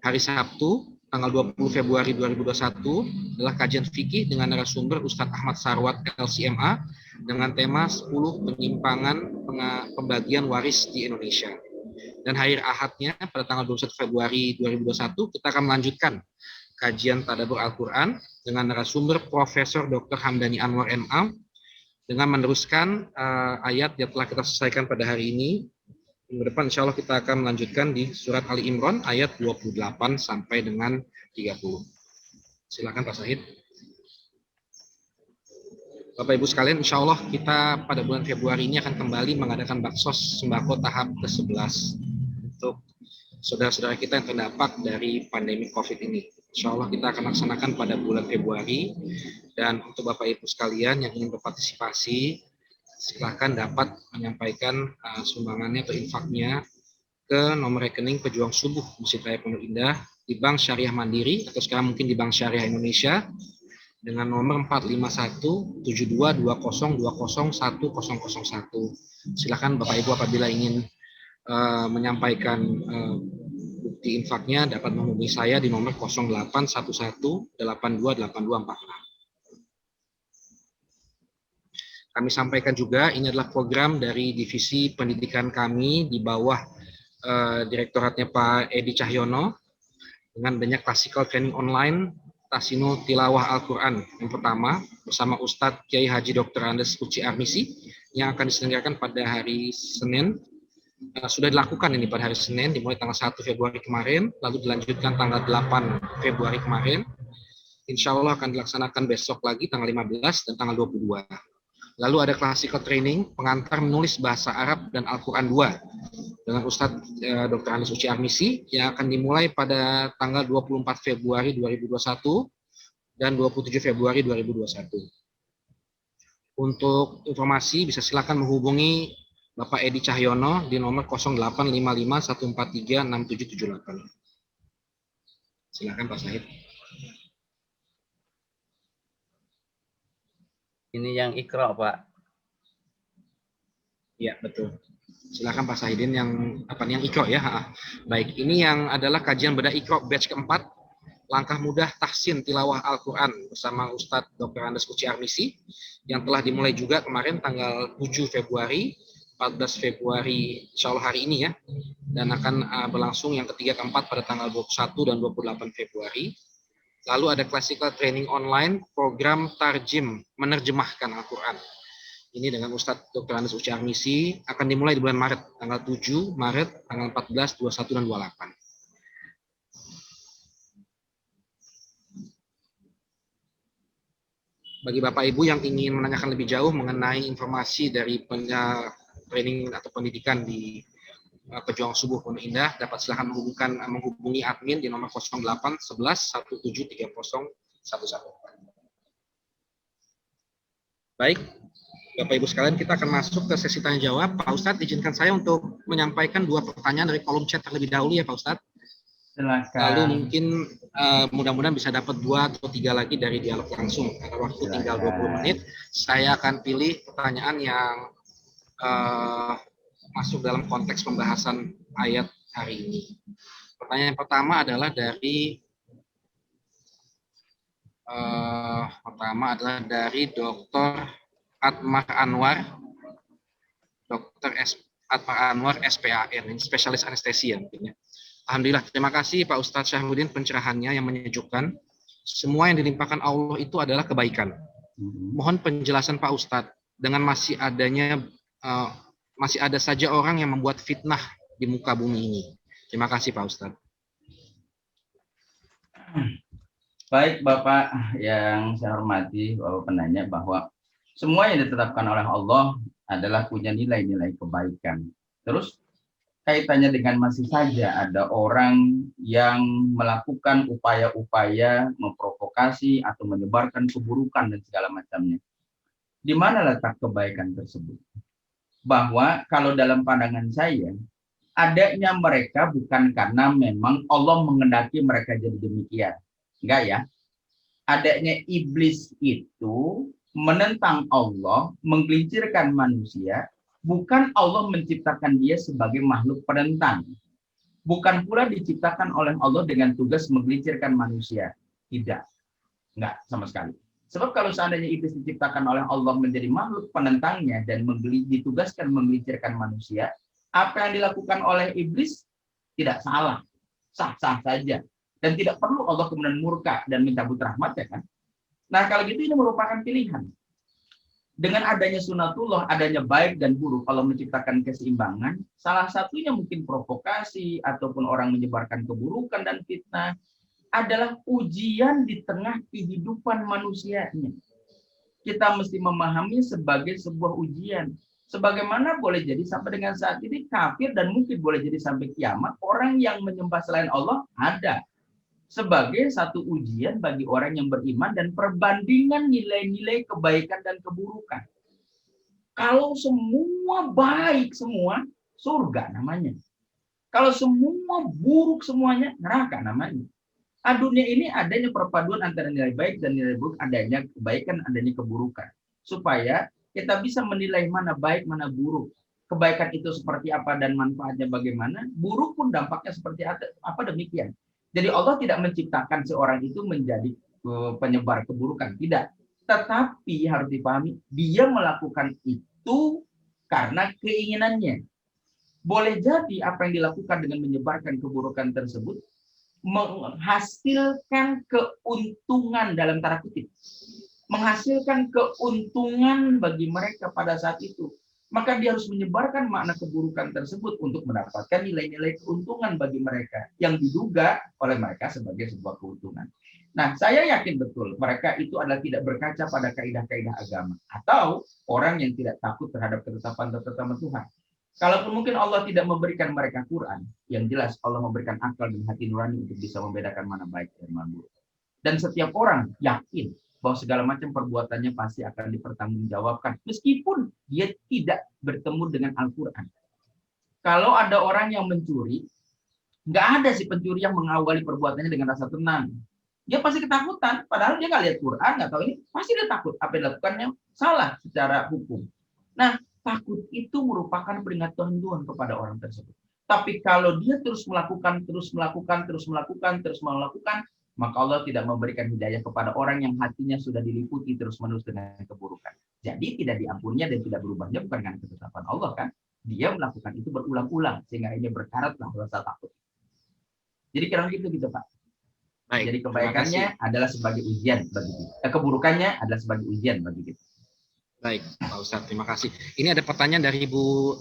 Hari Sabtu, tanggal 20 Februari 2021, adalah kajian fikih dengan narasumber Ustadz Ahmad Sarwat LCMA dengan tema 10 penyimpangan pembagian waris di Indonesia. Dan hari Ahadnya pada tanggal 21 Februari 2021 kita akan melanjutkan kajian tadabbur Al-Quran dengan narasumber Profesor Dr. Hamdani Anwar MA dengan meneruskan ayat yang telah kita selesaikan pada hari ini. Minggu depan insya Allah kita akan melanjutkan di surat Ali Imran ayat 28 sampai dengan 30. Silakan Pak Sahid. Bapak Ibu sekalian, insya Allah kita pada bulan Februari ini akan kembali mengadakan baksos sembako tahap ke-11 untuk saudara-saudara kita yang terdampak dari pandemi COVID ini. Insya Allah kita akan laksanakan pada bulan Februari, dan untuk Bapak Ibu sekalian yang ingin berpartisipasi, silakan dapat menyampaikan sumbangannya atau infaknya ke nomor rekening Pejuang Subuh Masjid Raya Pondok Indah di Bank Syariah Mandiri atau sekarang mungkin di Bank Syariah Indonesia dengan nomor 451-7220200101. Silakan Bapak Ibu apabila ingin menyampaikan bukti infaknya dapat menghubungi saya di nomor 0811828446. Kami sampaikan juga ini adalah program dari divisi pendidikan kami di bawah direktoratnya Pak Edi Cahyono dengan banyak classical training online Tasinu Tilawah Al-Quran yang pertama bersama Ustadz Kiai Haji Dr. Andes Puci Armisi yang akan diselenggarakan pada hari Senin. Sudah dilakukan ini pada hari Senin dimulai tanggal 1 Februari kemarin, lalu dilanjutkan tanggal 8 Februari kemarin. Insya Allah akan dilaksanakan besok lagi tanggal 15 dan tanggal 22. Lalu ada classical training pengantar menulis bahasa Arab dan Al-Quran 2 dengan Ustadz Dr. Andes Puci Armisi yang akan dimulai pada tanggal 24 Februari 2021 dan 27 Februari 2021. Untuk informasi bisa silakan menghubungi Bapak Edi Cahyono di nomor 085514367778. Silakan Pak Sahid. Ini yang Iqra, Pak. Ya, betul. Silakan Pak Sahidin yang yang Iqra ya. Baik, ini yang adalah kajian bedah Iqra batch keempat, langkah mudah tahsin tilawah Al-Quran bersama Ustadz Dr. Andes Puci Armisi yang telah dimulai juga kemarin tanggal 7 Februari, 14 Februari, insya Allah hari ini ya, dan akan berlangsung yang ketiga keempat pada tanggal 21 dan 28 Februari. Lalu ada classical training online program Tarjim menerjemahkan Al-Quran. Ini dengan Ustadz Dr. Andes Puci Armisi akan dimulai di bulan Maret, tanggal 7 Maret, tanggal 14, 21, dan 28. bagi Bapak Ibu yang ingin menanyakan lebih jauh mengenai informasi dari training atau pendidikan di Pejuang Subuh Pondok Indah, dapat silakan menghubungi admin di nomor 08 11 17 30 11. Baik, Bapak Ibu sekalian, kita akan masuk ke sesi tanya jawab. Pak Ustadz, izinkan saya untuk menyampaikan 2 pertanyaan dari kolom chat terlebih dahulu ya Pak Ustadz. Silakan. Lalu mungkin mudah-mudahan bisa dapat 2 atau 3 lagi dari dialog langsung. Karena waktu tinggal 20 menit, saya akan pilih pertanyaan yang masuk dalam konteks pembahasan ayat hari ini. Pertanyaan pertama adalah dari Dr. Atmar Anwar, SPAN, ini spesialis anestesia mungkin ya. Alhamdulillah, terima kasih Pak Ustadz Syahruddin pencerahannya yang menyejukkan. Semua yang dilimpahkan Allah itu adalah kebaikan. Mohon penjelasan Pak Ustadz, dengan masih ada saja orang yang membuat fitnah di muka bumi ini. Terima kasih Pak Ustadz. Baik Bapak yang saya hormati, Bapak penanya, bahwa semua yang ditetapkan oleh Allah adalah punya nilai-nilai kebaikan. Terus kaitannya dengan masih saja ada orang yang melakukan upaya-upaya memprovokasi atau menyebarkan keburukan dan segala macamnya. Di mana letak kebaikan tersebut? Bahwa kalau dalam pandangan saya, adanya mereka bukan karena memang Allah menghendaki mereka jadi demikian. Enggak ya. Adanya iblis itu menentang Allah, menggelincirkan manusia, bukan Allah menciptakan dia sebagai makhluk penentang. Bukan pula diciptakan oleh Allah dengan tugas menggelincirkan manusia. Tidak. Enggak, sama sekali. Sebab kalau seandainya iblis diciptakan oleh Allah menjadi makhluk penentangnya dan ditugaskan menggelincirkan manusia, apa yang dilakukan oleh iblis tidak salah. Sah-sah saja. Dan tidak perlu Allah kemudian murka dan mencabut rahmat, ya kan? Nah, kalau gitu ini merupakan pilihan. Dengan adanya sunatullah, adanya baik dan buruk, kalau menciptakan keseimbangan, salah satunya mungkin provokasi ataupun orang menyebarkan keburukan dan fitnah adalah ujian di tengah kehidupan manusianya. Kita mesti memahami sebagai sebuah ujian. Sebagaimana boleh jadi sampai dengan saat ini kafir dan mungkin boleh jadi sampai kiamat orang yang menyembah selain Allah ada. Sebagai satu ujian bagi orang yang beriman dan perbandingan nilai-nilai kebaikan dan keburukan. Kalau semua baik semua, surga namanya. Kalau semua buruk semuanya, neraka namanya. Dunia ini adanya perpaduan antara nilai baik dan nilai buruk, adanya kebaikan, adanya keburukan. Supaya kita bisa menilai mana baik, mana buruk. Kebaikan itu seperti apa dan manfaatnya bagaimana, buruk pun dampaknya seperti apa demikian. Jadi Allah tidak menciptakan seorang itu menjadi penyebar keburukan, tidak. Tetapi harus dipahami, dia melakukan itu karena keinginannya. Boleh jadi apa yang dilakukan dengan menyebarkan keburukan tersebut menghasilkan keuntungan dalam tanda kutip. Menghasilkan keuntungan bagi mereka pada saat itu. Maka dia harus menyebarkan makna keburukan tersebut untuk mendapatkan nilai-nilai keuntungan bagi mereka yang diduga oleh mereka sebagai sebuah keuntungan. Nah, saya yakin betul mereka itu adalah tidak berkaca pada kaidah-kaidah agama atau orang yang tidak takut terhadap ketetapan Tuhan. Kalaupun mungkin Allah tidak memberikan mereka Quran, yang jelas Allah memberikan akal dan hati nurani untuk bisa membedakan mana baik dan mana buruk. Dan setiap orang yakin bahwa segala macam perbuatannya pasti akan dipertanggungjawabkan meskipun dia tidak bertemu dengan Al-Quran. Kalau ada orang yang mencuri, nggak ada si pencuri yang mengawali perbuatannya dengan rasa tenang. Dia pasti ketakutan, padahal dia nggak lihat Quran, nggak tahu ini, pasti dia takut. Apa yang dilakukannya salah secara hukum. Nah, takut itu merupakan peringatan Tuhan kepada orang tersebut. Tapi kalau dia terus melakukan, maka Allah tidak memberikan hidayah kepada orang yang hatinya sudah diliputi terus-menerus dengan keburukan. Jadi tidak diampuninya dan tidak berubahnya bukan karena ketetapan Allah kan. Dia melakukan itu berulang-ulang sehingga ini berkaratlah rasa takut. Jadi kira gitu Pak. Baik, jadi kebaikannya adalah sebagai ujian bagi kita. Keburukannya adalah sebagai ujian bagi kita. Baik, Pak Ustadz, terima kasih. Ini ada pertanyaan dari Bu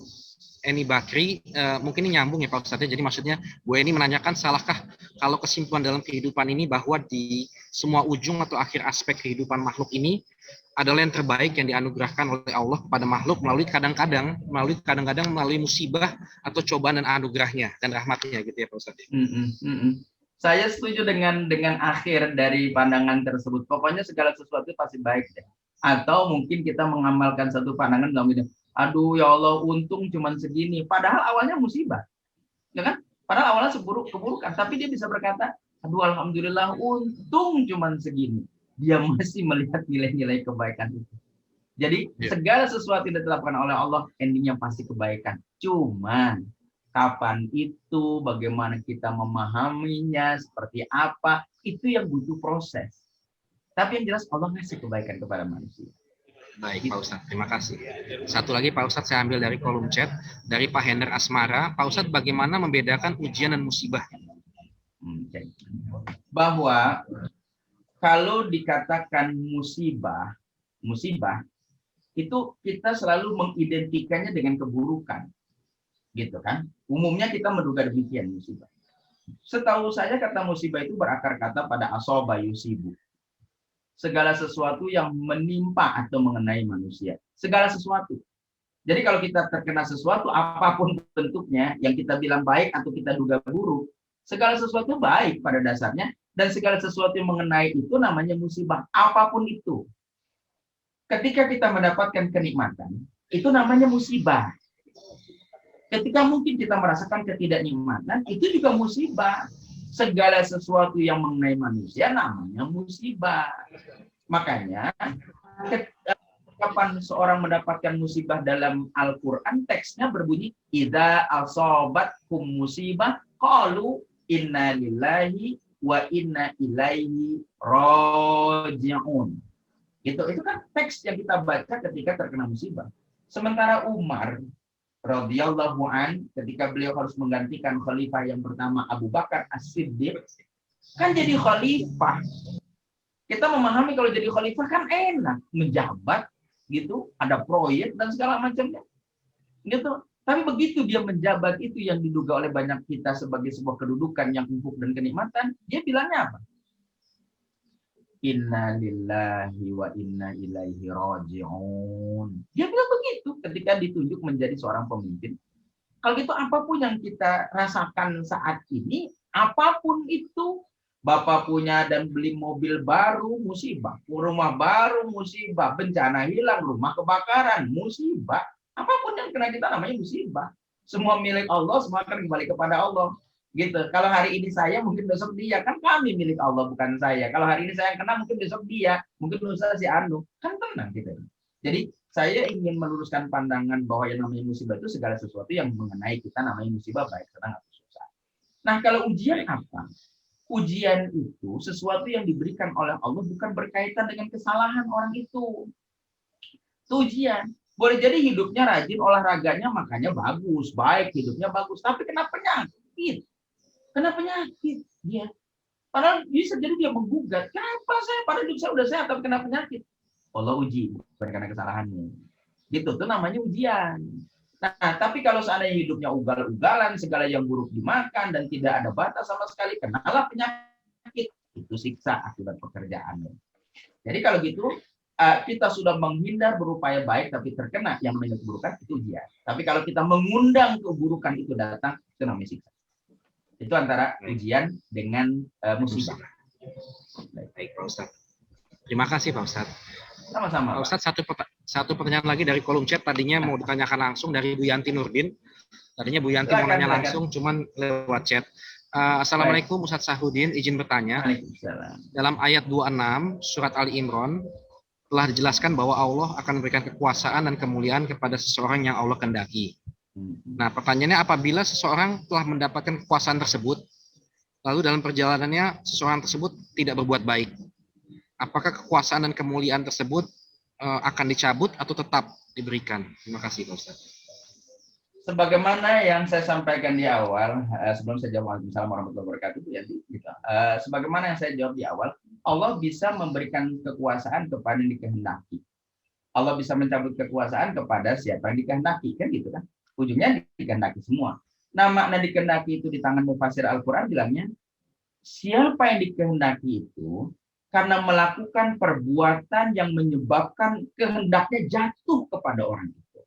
Eni Bakri, mungkin ini nyambung ya Pak Ustadz. Jadi maksudnya Bu Eni menanyakan, salahkah kalau kesimpulan dalam kehidupan ini bahwa di semua ujung atau akhir aspek kehidupan makhluk ini adalah yang terbaik yang dianugerahkan oleh Allah kepada makhluk melalui melalui musibah atau cobaan dan anugerahnya dan rahmatnya gitu ya Pak Ustadz. Saya setuju dengan akhir dari pandangan tersebut. Pokoknya segala sesuatu pasti baik deh. Atau mungkin kita mengamalkan satu pandangan dalam ini, aduh ya Allah untung cuman segini. Padahal awalnya musibah, ya kan? Padahal awalnya keburukan, tapi dia bisa berkata, aduh alhamdulillah untung cuman segini. Dia masih melihat nilai-nilai kebaikan itu. Jadi segala sesuatu yang dilakukan oleh Allah endingnya pasti kebaikan. Cuman kapan itu, bagaimana kita memahaminya, seperti apa, itu yang butuh proses. Tapi yang jelas Allah ngasih kebaikan kepada manusia. Baik Pak Ustadz, terima kasih. Satu lagi Pak Ustadz, saya ambil dari kolom chat, dari Pak Hendra Asmara. Pak Ustadz, bagaimana membedakan ujian dan musibah? Bahwa kalau dikatakan musibah itu kita selalu mengidentikannya dengan keburukan, gitu kan? Umumnya kita menduga demikian musibah. Setahu saya kata musibah itu berakar kata pada asoba yusibu, segala sesuatu yang menimpa atau mengenai manusia, segala sesuatu. Jadi kalau kita terkena sesuatu apapun bentuknya yang kita bilang baik atau kita duga buruk, segala sesuatu baik pada dasarnya, dan segala sesuatu yang mengenai itu namanya musibah, apapun itu. Ketika kita mendapatkan kenikmatan, itu namanya musibah. Ketika mungkin kita merasakan ketidaknikmatan, itu juga musibah. Segala sesuatu yang mengenai manusia namanya musibah. Makanya, kapan seorang mendapatkan musibah dalam Al-Quran, teksnya berbunyi, idza asobatkum musibah, qalu inna lillahi wa inna ilaihi raji'un. Itu kan teks yang kita baca ketika terkena musibah. Sementara Umar radhiyallahu an, ketika beliau harus menggantikan khalifah yang pertama Abu Bakar As-Siddiq, kan jadi khalifah. Kita memahami kalau jadi khalifah kan enak, menjabat gitu, ada proyek dan segala macamnya. Gitu. Tapi begitu dia menjabat itu yang diduga oleh banyak kita sebagai sebuah kedudukan yang empuk dan kenikmatan, dia bilangnya apa? Inna lillahi wa inna ilaihi raji'un. Dia bilang begitu ketika ditunjuk menjadi seorang pemimpin. Kalau gitu apapun yang kita rasakan saat ini, apapun itu, Bapak punya dan beli mobil baru, musibah. Rumah baru, musibah. Bencana hilang, rumah kebakaran, musibah. Apapun yang kena kita namanya musibah. Semua milik Allah, semua akan kembali kepada Allah. Gitu. Kalau hari ini saya, mungkin besok dia. Kan kami milik Allah, bukan saya. Kalau hari ini saya yang kena, mungkin besok dia. Mungkin lusa si Anu. Kan tenang gitu. Jadi saya ingin meluruskan pandangan bahwa yang namanya musibah itu segala sesuatu yang mengenai kita namanya musibah, baik senang atau susah. Nah kalau ujian apa? Ujian itu sesuatu yang diberikan oleh Allah bukan berkaitan dengan kesalahan orang itu. Itu ujian. Boleh jadi hidupnya rajin, olahraganya makanya bagus, baik, hidupnya bagus. Tapi kena penyakit. Kena penyakit dia. Padahal bisa jadi dia menggugat. Kenapa saya pada hidup saya udah sehat tapi kena penyakit? Allah uji, bukan karena kesalahannya. Gitu tuh namanya ujian. Nah, tapi kalau seandainya hidupnya ugal-ugalan, segala yang buruk dimakan dan tidak ada batas sama sekali, kenalah penyakit. Itu siksa akibat pekerjaannya. Jadi kalau gitu kita sudah menghindar berupaya baik tapi terkena yang namanya keburukan, itu ujian. Tapi kalau kita mengundang keburukan itu datang, itu namanya siksa. Itu antara ujian dengan musibah. Baik Pak Ustadz. Terima kasih Pak Ustadz. Sama-sama. Pak Ustadz, satu pertanyaan lagi dari kolom chat. Tadinya mau ditanyakan langsung dari Bu Yanti Nurdin. Tadinya Bu Yanti mau nanya langsung, cuman lewat chat. Assalamualaikum Ustadz Sahudin, izin bertanya. Dalam ayat 26 surat Ali Imran telah dijelaskan bahwa Allah akan memberikan kekuasaan dan kemuliaan kepada seseorang yang Allah kehendaki. Nah, pertanyaannya, apabila seseorang telah mendapatkan kekuasaan tersebut, lalu dalam perjalanannya seseorang tersebut tidak berbuat baik, apakah kekuasaan dan kemuliaan tersebut akan dicabut atau tetap diberikan? Terima kasih, Pak Ustaz. Sebagaimana yang saya sampaikan di awal, sebelum saya jawab Waalaikumsalam warahmatullahi wabarakatuh, sebagaimana yang saya jawab di awal, Allah bisa memberikan kekuasaan kepada yang dikehendaki. Allah bisa mencabut kekuasaan kepada siapa yang dikehendaki, kan gitu kan? Ujungnya dikehendaki semua. Nah, makna dikehendaki itu di tangan mufasir Al-Quran bilangnya, siapa yang dikehendaki itu, karena melakukan perbuatan yang menyebabkan kehendaknya jatuh kepada orang itu.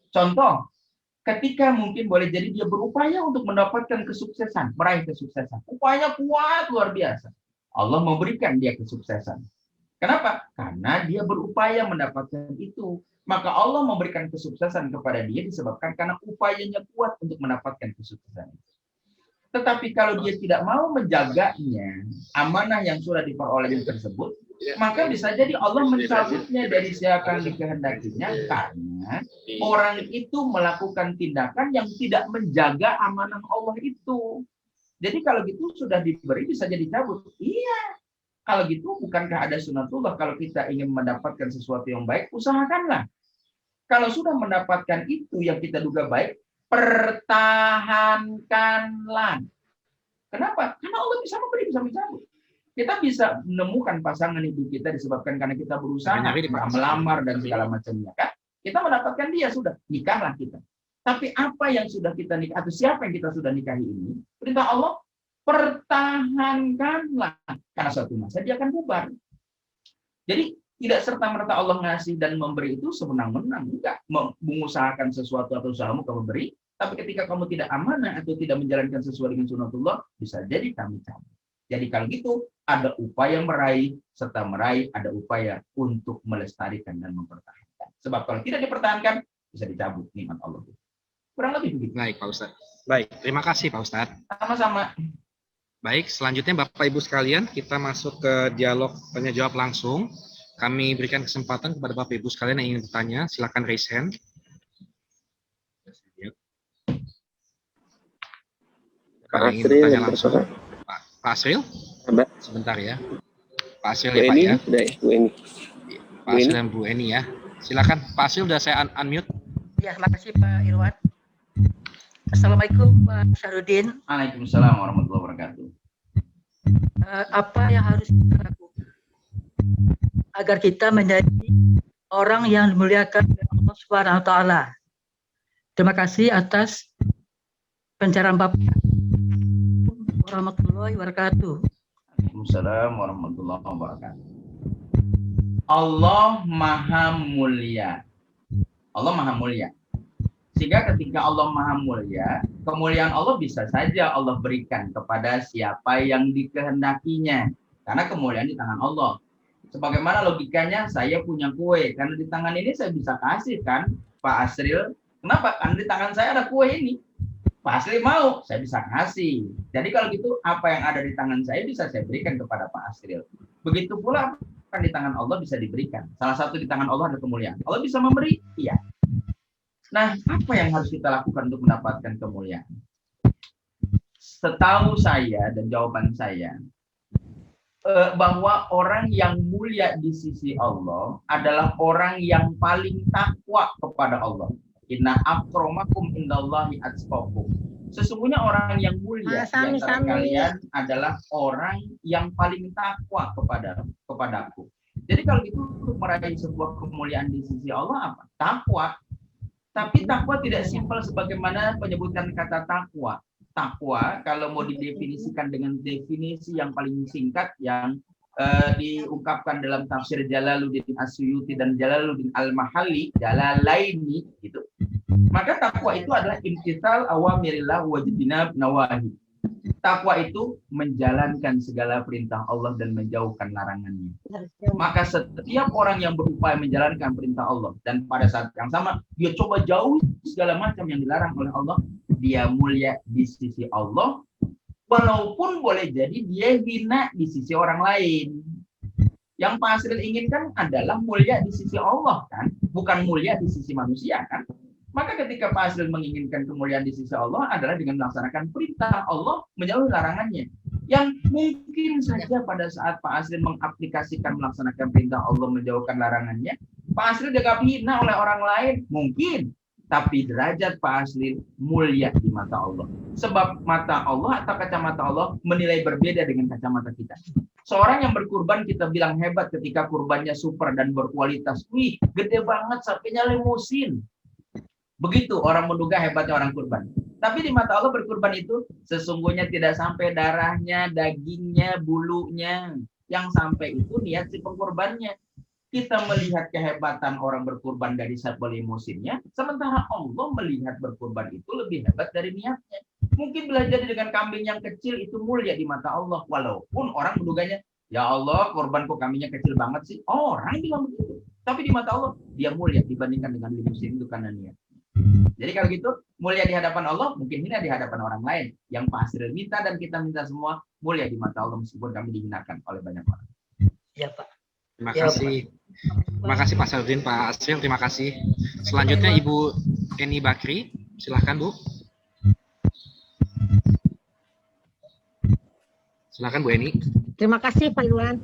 Contoh, ketika mungkin boleh jadi dia berupaya untuk mendapatkan kesuksesan, meraih kesuksesan. Upayanya kuat luar biasa. Allah memberikan dia kesuksesan. Kenapa? Karena dia berupaya mendapatkan itu. Maka Allah memberikan kesuksesan kepada dia disebabkan karena upayanya kuat untuk mendapatkan kesuksesan itu. Tetapi kalau dia tidak mau menjaganya, amanah yang sudah diperolehnya tersebut, maka bisa jadi Allah mencabutnya dari siapa yang dikehendakinya karena orang itu melakukan tindakan yang tidak menjaga amanah Allah itu. Jadi kalau gitu sudah diberi bisa jadi cabut. Iya. Kalau gitu bukankah ada sunatullah kalau kita ingin mendapatkan sesuatu yang baik, usahakanlah. Kalau sudah mendapatkan itu yang kita duga baik, pertahankanlah. Kenapa? Karena Allah bisa memberi, bisa mencabut. Kita bisa menemukan pasangan hidup kita disebabkan karena kita berusaha, melamar dan segala macamnya, kan? Kita mendapatkan dia, sudah nikahlah kita. Tapi apa yang sudah kita nikah atau siapa yang kita sudah nikahi ini, perintah Allah pertahankanlah karena suatu masa dia akan bubar. Jadi tidak serta-merta Allah ngasih dan memberi itu semenang-menang, enggak. Mengusahakan sesuatu atau usahamu kamu beri, tapi ketika kamu tidak amanah atau tidak menjalankan sesuai dengan sunatullah, bisa jadi kami cabut. Jadi kalau gitu, ada upaya meraih, serta meraih, ada upaya untuk melestarikan dan mempertahankan. Sebab kalau tidak dipertahankan, bisa dicabut nikmat Allah. Kurang lebih begitu. Baik, Pak Ustadz. Baik, terima kasih Pak Ustadz. Sama-sama. Baik, selanjutnya Bapak Ibu sekalian, kita masuk ke dialog tanya-jawab langsung. Kami berikan kesempatan kepada Bapak Ibu sekalian yang ingin bertanya, silakan raise hand. Kalau ingin bertanya langsung, Pak Asril, sebentar ya. Pak Asril ya Pak ya. Bu Eni. Pak Asril dan Bu Eni ya. Silakan Pak Asril, sudah saya unmute. Ya, makasih Pak Irwan. Assalamualaikum Pak Syarudin. Waalaikumsalam warahmatullahi wabarakatuh. Apa yang harus kita lakukan agar kita menjadi orang yang dimuliakan oleh Allah Subhanahu wa taala? Terima kasih atas pencerahan Bapak. Warahmatullahi wabarakatuh. Waalaikumsalam warahmatullahi wabarakatuh. Allah Maha Mulia. Allah Maha Mulia. Sehingga ketika Allah Maha Mulia, kemuliaan Allah bisa saja Allah berikan kepada siapa yang dikehendakinya. Karena kemuliaan di tangan Allah. Sebagaimana logikanya, saya punya kue. Karena di tangan ini saya bisa kasih kan, Pak Asril. Kenapa? Karena di tangan saya ada kue ini. Pak Asril mau, saya bisa kasih. Jadi kalau gitu, apa yang ada di tangan saya bisa saya berikan kepada Pak Asril. Begitu pula, kan di tangan Allah bisa diberikan. Salah satu di tangan Allah ada kemuliaan. Allah bisa memberi? Iya. Nah, apa yang harus kita lakukan untuk mendapatkan kemuliaan? Setahu saya dan jawaban saya, bahwa orang yang mulia di sisi Allah adalah orang yang paling takwa kepada Allah. Inna akramakum indallahi atqakum. Sesungguhnya orang yang mulia di antara kalian adalah orang yang paling takwa kepadaku. Jadi kalau itu untuk meraih sebuah kemuliaan di sisi Allah apa? Takwa. Tapi takwa tidak simpel sebagaimana penyebutan kata takwa. Takwa kalau mau didefinisikan dengan definisi yang paling singkat yang diungkapkan dalam tafsir Jalaluddin As-Suyuti dan Jalaluddin Al-Mahalli, Jalalaini gitu. Maka takwa itu adalah imtithal awamirillah wa jtinab nawahi. Takwa itu menjalankan segala perintah Allah dan menjauhkan larangannya. Maka setiap orang yang berupaya menjalankan perintah Allah dan pada saat yang sama dia coba jauhi segala macam yang dilarang oleh Allah, dia mulia di sisi Allah, walaupun boleh jadi dia hina di sisi orang lain. Yang Pak Asril inginkan adalah mulia di sisi Allah kan, bukan mulia di sisi manusia kan. Maka ketika Pak Asril menginginkan kemuliaan di sisi Allah adalah dengan melaksanakan perintah Allah, menjauhi larangannya. Yang mungkin saja pada saat Pak Asril mengaplikasikan melaksanakan perintah Allah, menjauhkan larangannya, Pak Asril dianggap hina oleh orang lain, mungkin. Tapi derajat Pak Asril mulia di mata Allah. Sebab mata Allah atau kacamata Allah menilai berbeda dengan kacamata kita. Seorang yang berkurban kita bilang hebat ketika kurbannya super dan berkualitas. Wih, gede banget, sapinya limusin. Begitu orang menduga hebatnya orang kurban. Tapi di mata Allah berkurban itu sesungguhnya tidak sampai darahnya, dagingnya, bulunya. Yang sampai itu niat si pengkorbannya. Kita melihat kehebatan orang berkurban dari sampel emosinya, sementara Allah melihat berkurban itu lebih hebat dari niatnya. Mungkin bila jadi dengan kambing yang kecil itu mulia di mata Allah, walaupun orang menduganya, ya Allah, korban kok kambingnya kecil banget sih. Orang bilang begitu. Tapi di mata Allah, dia mulia dibandingkan dengan limusin itu karena niat. Jadi kalau gitu, mulia di hadapan Allah, mungkin hina di hadapan orang lain. Yang Pak Asril minta dan kita minta semua, mulia di mata Allah meskipun kami dihinakan oleh banyak orang. Ya Pak. Terima Ya, kasih. Terima kasih Pak Sardin, Pak Asril, terima kasih. Selanjutnya Ibu Eni Bakri, silahkan Bu. Silahkan Bu Eni. Terima kasih Pak Iwan.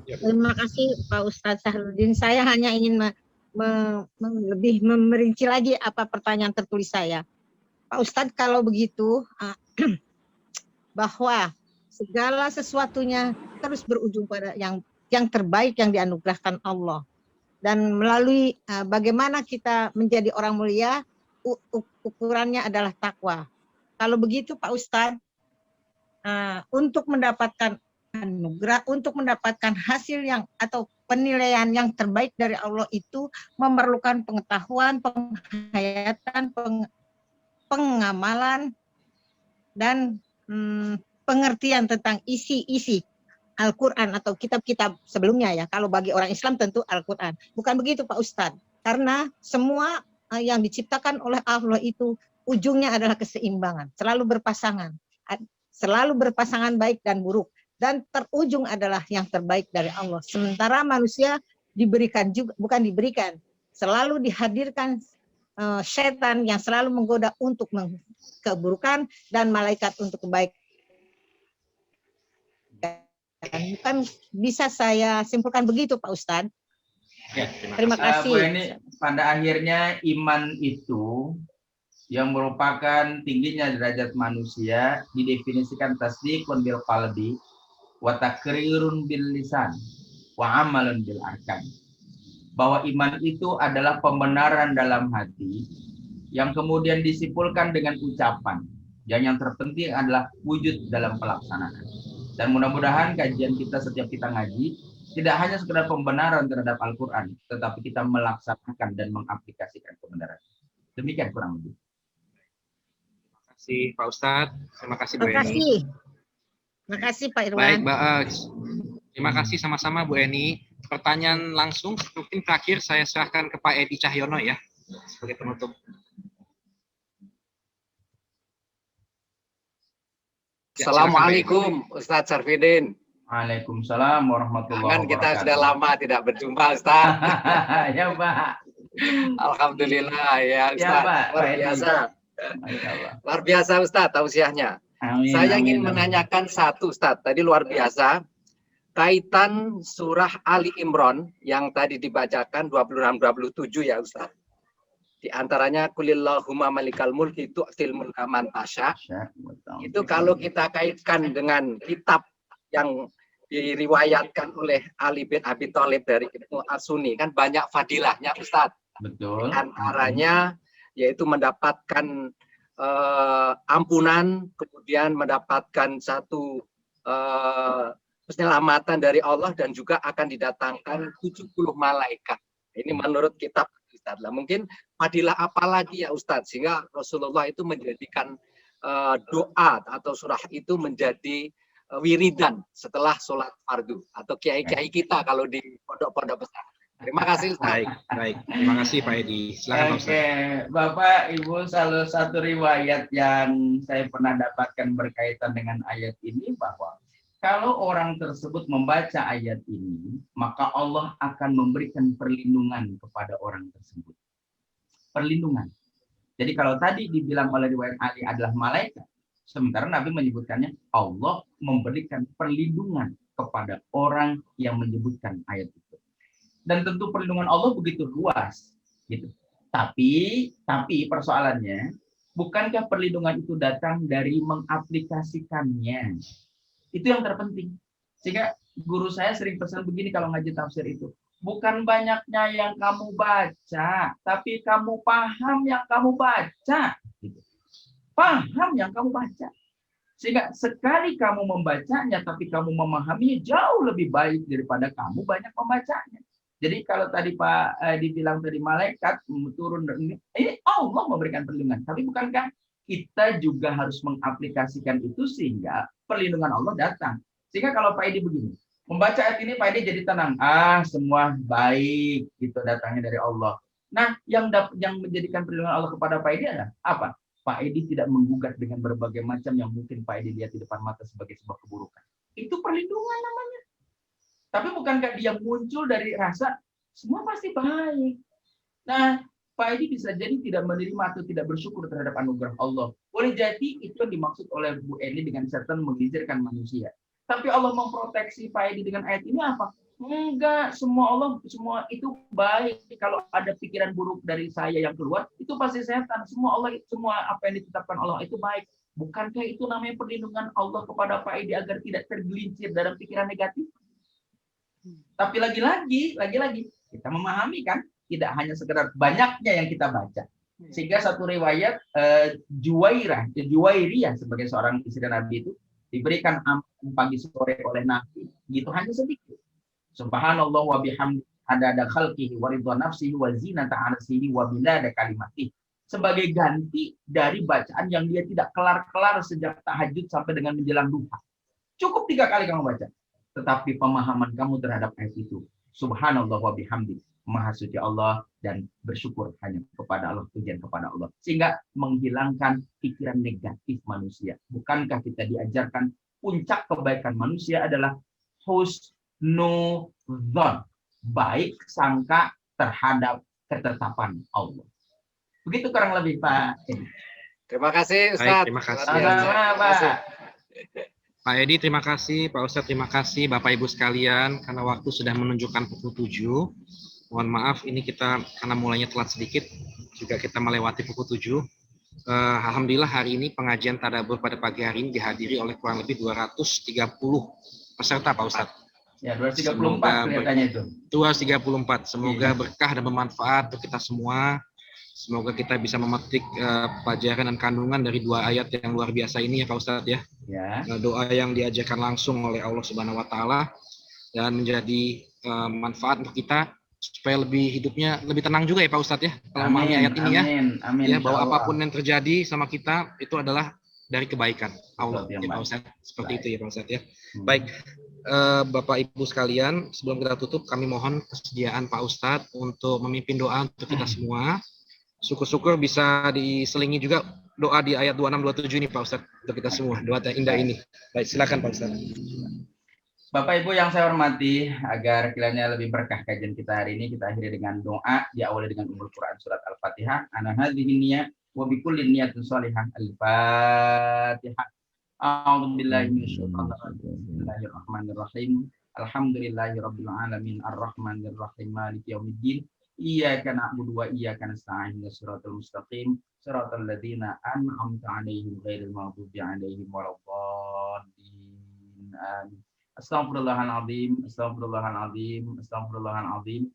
Ya, Bu. Terima kasih Pak Ustadz Sahrudin. Saya hanya ingin lebih merinci lagi apa pertanyaan tertulis saya. Pak Ustadz, kalau begitu bahwa segala sesuatunya terus berujung pada yang terbaik yang dianugerahkan Allah, dan melalui bagaimana kita menjadi orang mulia, ukurannya adalah takwa. Kalau begitu Pak Ustadz, untuk mendapatkan anugerah, untuk mendapatkan hasil yang atau penilaian yang terbaik dari Allah itu memerlukan pengetahuan, penghayatan, pengamalan, dan pengertian tentang isi-isi Al-Quran atau kitab-kitab sebelumnya ya. Kalau bagi orang Islam tentu Al-Quran. Bukan begitu Pak Ustadz. Karena semua yang diciptakan oleh Allah itu ujungnya adalah keseimbangan. Selalu berpasangan. Selalu berpasangan baik dan buruk. Dan terujung adalah yang terbaik dari Allah. Sementara manusia diberikan juga, bukan diberikan, selalu dihadirkan setan yang selalu menggoda untuk keburukan dan malaikat untuk kebaikan. Bukan bisa saya simpulkan begitu Pak Ustadz. Ya, Terima kasih. Bu Eni, pada akhirnya iman itu yang merupakan tingginya derajat manusia didefinisikan tasdiqun bil qalbi wa takrirun bil lisan wa amalun bil arkan. Bahwa iman itu adalah pembenaran dalam hati yang kemudian disimpulkan dengan ucapan. Dan yang terpenting adalah wujud dalam pelaksanaan. Dan mudah-mudahan kajian kita setiap kita ngaji tidak hanya sekedar pembenaran terhadap Al-Quran, tetapi kita melaksanakan dan mengaplikasikan kebenaran. Demikian kurang lebih. Terima kasih Pak Ustadz, terima kasih Bu Terima Eni. kasih. Terima kasih Pak Irwan. Baik, terima kasih sama-sama Bu Eni. Pertanyaan langsung, mungkin terakhir saya serahkan ke Pak Edi Cahyono ya, sebagai penutup. Ya, Assalamualaikum Ustadz Sarfidin. Waalaikumsalam warahmatullahi Kan wabarakatuh. kita sudah lama tidak berjumpa Ustadz. Ya Pak. Alhamdulillah ya Ya Ustadz. Pak. Luar biasa. Luar biasa Ustadz tausiahnya. Amin, Saya ingin amin. menanyakan satu Ustadz. Tadi luar biasa. Kaitan surah Ali Imran yang tadi dibacakan 26-27 ya Ustadz. Di antaranya kulillahumma malikal mulki tu'til mulka man tasya. Itu kalau kita kaitkan dengan kitab yang diriwayatkan oleh Ali bin Abi Thalib dari Ibnu As-Sunni, kan banyak fadilahnya Ustadz. Betul. Di antaranya yaitu mendapatkan ampunan, kemudian mendapatkan satu penyelamatan dari Allah, dan juga akan didatangkan 70 malaikat. Ini menurut kitab Ustadz. Lah mungkin fadilah apa lagi ya Ustadz, sehingga Rasulullah itu menjadikan doa atau surah itu menjadi wiridan setelah sholat fardu, atau kiai-kiai kita kalau di pondok-pondok besar. Terima kasih Ustadz. Baik, baik. Terima kasih Pak Edi. Silakan Pak Ustadz. Oke, Bapak Ibu, salah satu riwayat yang saya pernah dapatkan berkaitan dengan ayat ini bahwa kalau orang tersebut membaca ayat ini, maka Allah akan memberikan perlindungan kepada orang tersebut. Perlindungan. Jadi kalau tadi dibilang oleh riwayat Ali adalah malaikat, sementara Nabi menyebutkannya Allah memberikan perlindungan kepada orang yang menyebutkan ayat itu. Dan tentu perlindungan Allah begitu luas, gitu. Tapi persoalannya, bukankah perlindungan itu datang dari mengaplikasikannya? Itu yang terpenting. Sehingga guru saya sering pesan begini kalau ngaji tafsir itu. Bukan banyaknya yang kamu baca, tapi kamu paham yang kamu baca. Gitu. Paham yang kamu baca. Sehingga sekali kamu membacanya, tapi kamu memahaminya jauh lebih baik daripada kamu banyak membacanya. Jadi kalau tadi Pak dibilang tadi malaikat turun, ini Allah memberikan perlindungan. Tapi bukankah kita juga harus mengaplikasikan itu sehingga perlindungan Allah datang. Sehingga kalau Pak Edi begini, membaca ayat ini Pak Edi jadi tenang. Semua baik gitu datangnya dari Allah. Nah, yang menjadikan perlindungan Allah kepada Pak Edi adalah apa? Pak Edi tidak menggugat dengan berbagai macam yang mungkin Pak Edi lihat di depan mata sebagai sebuah keburukan. Itu perlindungan namanya. Tapi bukankah dia muncul dari rasa semua pasti baik. Nah, Pak Edi bisa jadi tidak menerima atau tidak bersyukur terhadap anugerah Allah. Boleh jadi itu yang dimaksud oleh Bu Eni dengan setan menggelincirkan manusia. Tapi Allah memproteksi Pak Edi dengan ayat ini apa? Enggak, semua itu baik. Kalau ada pikiran buruk dari saya yang keluar, itu pasti setan. Semua apa yang ditetapkan Allah itu baik. Bukankah itu namanya perlindungan Allah kepada Pak Edi agar tidak tergelincir dalam pikiran negatif? Tapi lagi-lagi kita memahami kan, tidak hanya sekedar banyaknya yang kita baca. Sehingga satu riwayat Juwairiyah sebagai seorang istri Nabi itu diberikan amalan pagi sore oleh Nabi, gitu hanya sedikit. Subhanallah wa bihamdi adada khalqihi wa ridha nafsihi wa zinata arsihi wa bilada kalimatihi. Sebagai ganti dari bacaan yang dia tidak kelar-kelar sejak tahajud sampai dengan menjelang duha. Cukup 3 kali kamu baca. Tetapi pemahaman kamu terhadap ayat itu, subhanallah wa bihamdi, maha suci Allah dan bersyukur hanya kepada Allah, pujian kepada Allah. Sehingga menghilangkan pikiran negatif manusia. Bukankah kita diajarkan puncak kebaikan manusia adalah husnudzon, baik sangka terhadap ketetapan Allah. Begitu kurang lebih Pak Edi. Terima kasih Baik, Ustaz. terima kasih. Sama-sama, Pak. Pak Edi, terima kasih. Pak Ustadz, terima kasih. Bapak Ibu sekalian, karena waktu sudah menunjukkan pukul 7. Mohon maaf, ini kita karena mulainya telat sedikit, juga kita melewati pukul 7. Alhamdulillah hari ini pengajian tadabbur pada pagi hari ini dihadiri oleh kurang lebih 230 peserta, Pak Ustadz. Ya, 234 kelihatannya itu. 234. Semoga berkah dan bermanfaat untuk kita semua. Semoga kita bisa memetik pelajaran dan kandungan dari 2 ayat yang luar biasa ini ya Pak Ustadz ya. Doa yang diajarkan langsung oleh Allah Subhanahu wa taala dan menjadi manfaat untuk kita supaya hidupnya lebih tenang juga ya Pak Ustadz ya. Kalau memahami ayat ini ya. Amin. Ya, bahwa apapun yang terjadi sama kita itu adalah dari kebaikan Allah ya Pak Ustadz. Seperti itu ya Pak Ustadz ya. Baik. Bapak Ibu sekalian, sebelum kita tutup kami mohon kesediaan Pak Ustadz untuk memimpin doa untuk kita semua. Syukur-syukur bisa diselingi juga doa di ayat 26-27 ini Pak Ustadz untuk kita semua, doa yang indah ini. Baik, silakan Pak Ustadz. Bapak Ibu yang saya hormati, agar kiranya lebih berkah kajian kita hari ini, kita akhiri dengan doa diawali dengan Ummul Quran surat Al-Fatihah. Ana hadhihi niyyah wa bi kulli niyatin shalihah. Al-Fatihah. A'udzu billahi minasyaitonir rajim. Bismillahirrahmanirrahim. Alhamdulillahirabbil alamin arrahmanir rahim maliki yaumiddin. Iyyaka na'budu wa iyyaka nasta'in shiratal mustaqim shiratal ladzina an'amta 'alaihim ghairil maghdubi 'alaihim waladdallin. Amin. Astaghfirullahaladzim,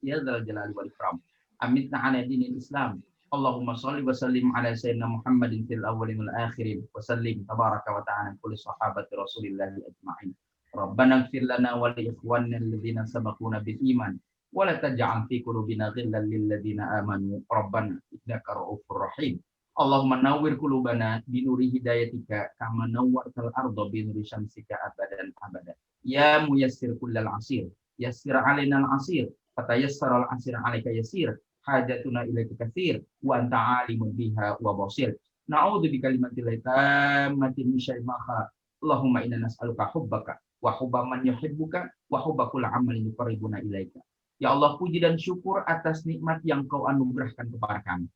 ya dzal jalali wal ikram. Amitna 'ala dinil Islam. Allahumma shalli wa sallim 'ala sayyidina Muhammadin fil awwalin wal akhirin wa sallim tabaraka wa ta'ala kulli sahabati Rasulillah ajma'in. Rabbana ighfir lana wa li ikhwanina alladhina sabaquna bil iman. ولا تجعل في قلوبنا غلا للذين آمنوا ربنا إنك رؤوف رحيم اللهم نور قلوبنا بنور هدايتك كما نورت الأرض بنور شمسك أبدا يا ميسر كل العسير يسر علينا العسير فتيسر العسير عليك يسير حاجتنا إليك كثير وأنت عالم بها وبصير نعوذ بكلمات الله التامة من شر ما خلق اللهم إنا نسألك حبك وحب من يحبك وحب كل عمل يقربنا إليك. Ya Allah, puji dan syukur atas nikmat yang Kau anugerahkan kepada kami.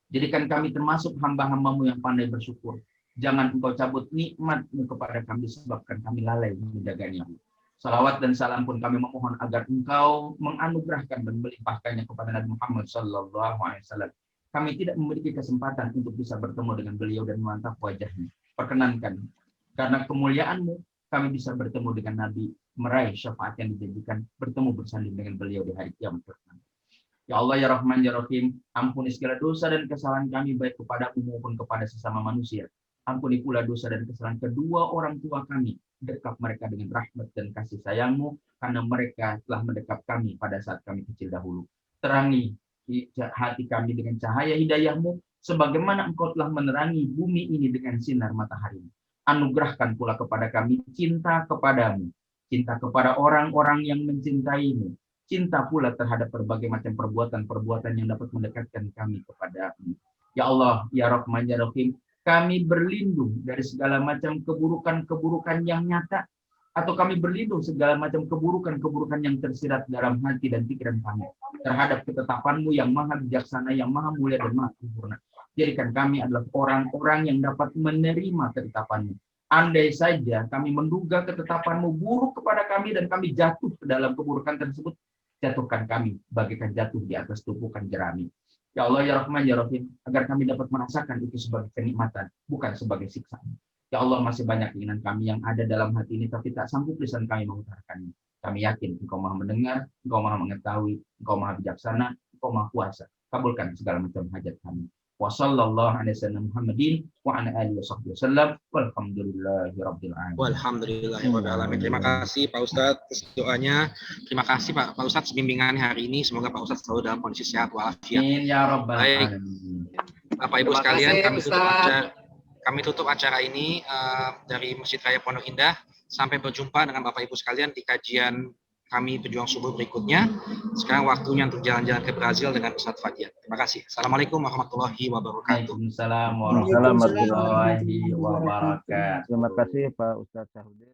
Jadikan kami termasuk hamba-hambamu yang pandai bersyukur. Jangan Engkau cabut nikmat-Mu kepada kami disebabkan kami lalai menjaganya. Salawat dan salam pun kami memohon agar Engkau menganugerahkan dan melimpahkannya kepada Nabi Muhammad SAW. Kami tidak memiliki kesempatan untuk bisa bertemu dengan beliau dan memantap wajahnya. Perkenankan, karena kemuliaan-Mu, kami bisa bertemu dengan Nabi, meraih syafaat yang dijanjikan, bertemu bersanding dengan beliau di hari kiamat nanti. Ya Allah, ya Rahman, ya Rahim, ampuni segala dosa dan kesalahan kami baik kepadamu maupun kepada sesama manusia. Ampuni pula dosa dan kesalahan kedua orang tua kami. Dekap mereka dengan rahmat dan kasih sayang-Mu, karena mereka telah mendekap kami pada saat kami kecil dahulu. Terangi hati kami dengan cahaya hidayah-Mu, sebagaimana Engkau telah menerangi bumi ini dengan sinar matahari. Anugerahkan pula kepada kami cinta kepadamu, cinta kepada orang-orang yang mencintai-Mu, cinta pula terhadap berbagai macam perbuatan-perbuatan yang dapat mendekatkan kami kepada-Mu. Ya Allah, ya Rahman, ya Rahim, kami berlindung dari segala macam keburukan-keburukan yang nyata, atau kami berlindung segala macam keburukan-keburukan yang tersirat dalam hati dan pikiran kami terhadap ketetapan-Mu yang maha bijaksana, yang maha mulia dan maha sempurna. Jadikan kami adalah orang-orang yang dapat menerima ketetapan-Mu. Andai saja kami menduga ketetapan-Mu buruk kepada kami dan kami jatuh ke dalam keburukan tersebut, jatuhkan kami bagaikan jatuh di atas tumpukan jerami. Ya Allah, ya Rahman, ya Rahim, agar kami dapat merasakan itu sebagai kenikmatan, bukan sebagai siksaan. Ya Allah, masih banyak keinginan kami yang ada dalam hati ini, tapi tak sanggup lisan kami mengutarakannya. Kami yakin Engkau maha mendengar, Engkau maha mengetahui, Engkau maha bijaksana, Engkau maha kuasa. Kabulkan segala macam hajat kami. Wa sallallahu alaihi wasallam Muhammadin wa ala alihi wasallam walhamdulillahirabbil alamin. Walhamdulillahirabbil alamin. Terima kasih Pak Ustadz atas doanya. Terima kasih Pak Ustadz bimbingan hari ini. Semoga Pak Ustadz selalu dalam kondisi sehat walafiat. Amin ya rabbal Baik, alamin. Bapak Ibu Terima sekalian, kasih, kami tutup acara ini dari Masjid Raya Pondok Indah. Sampai berjumpa dengan Bapak Ibu sekalian di kajian kami Pejuang Subuh berikutnya. Sekarang waktunya untuk jalan-jalan ke Brazil dengan Ustadz Fadian. Terima kasih. Assalamualaikum warahmatullahi wabarakatuh. Waalaikumsalam warahmatullahi wabarakatuh. Terima kasih Pak Ustadz Syahudin.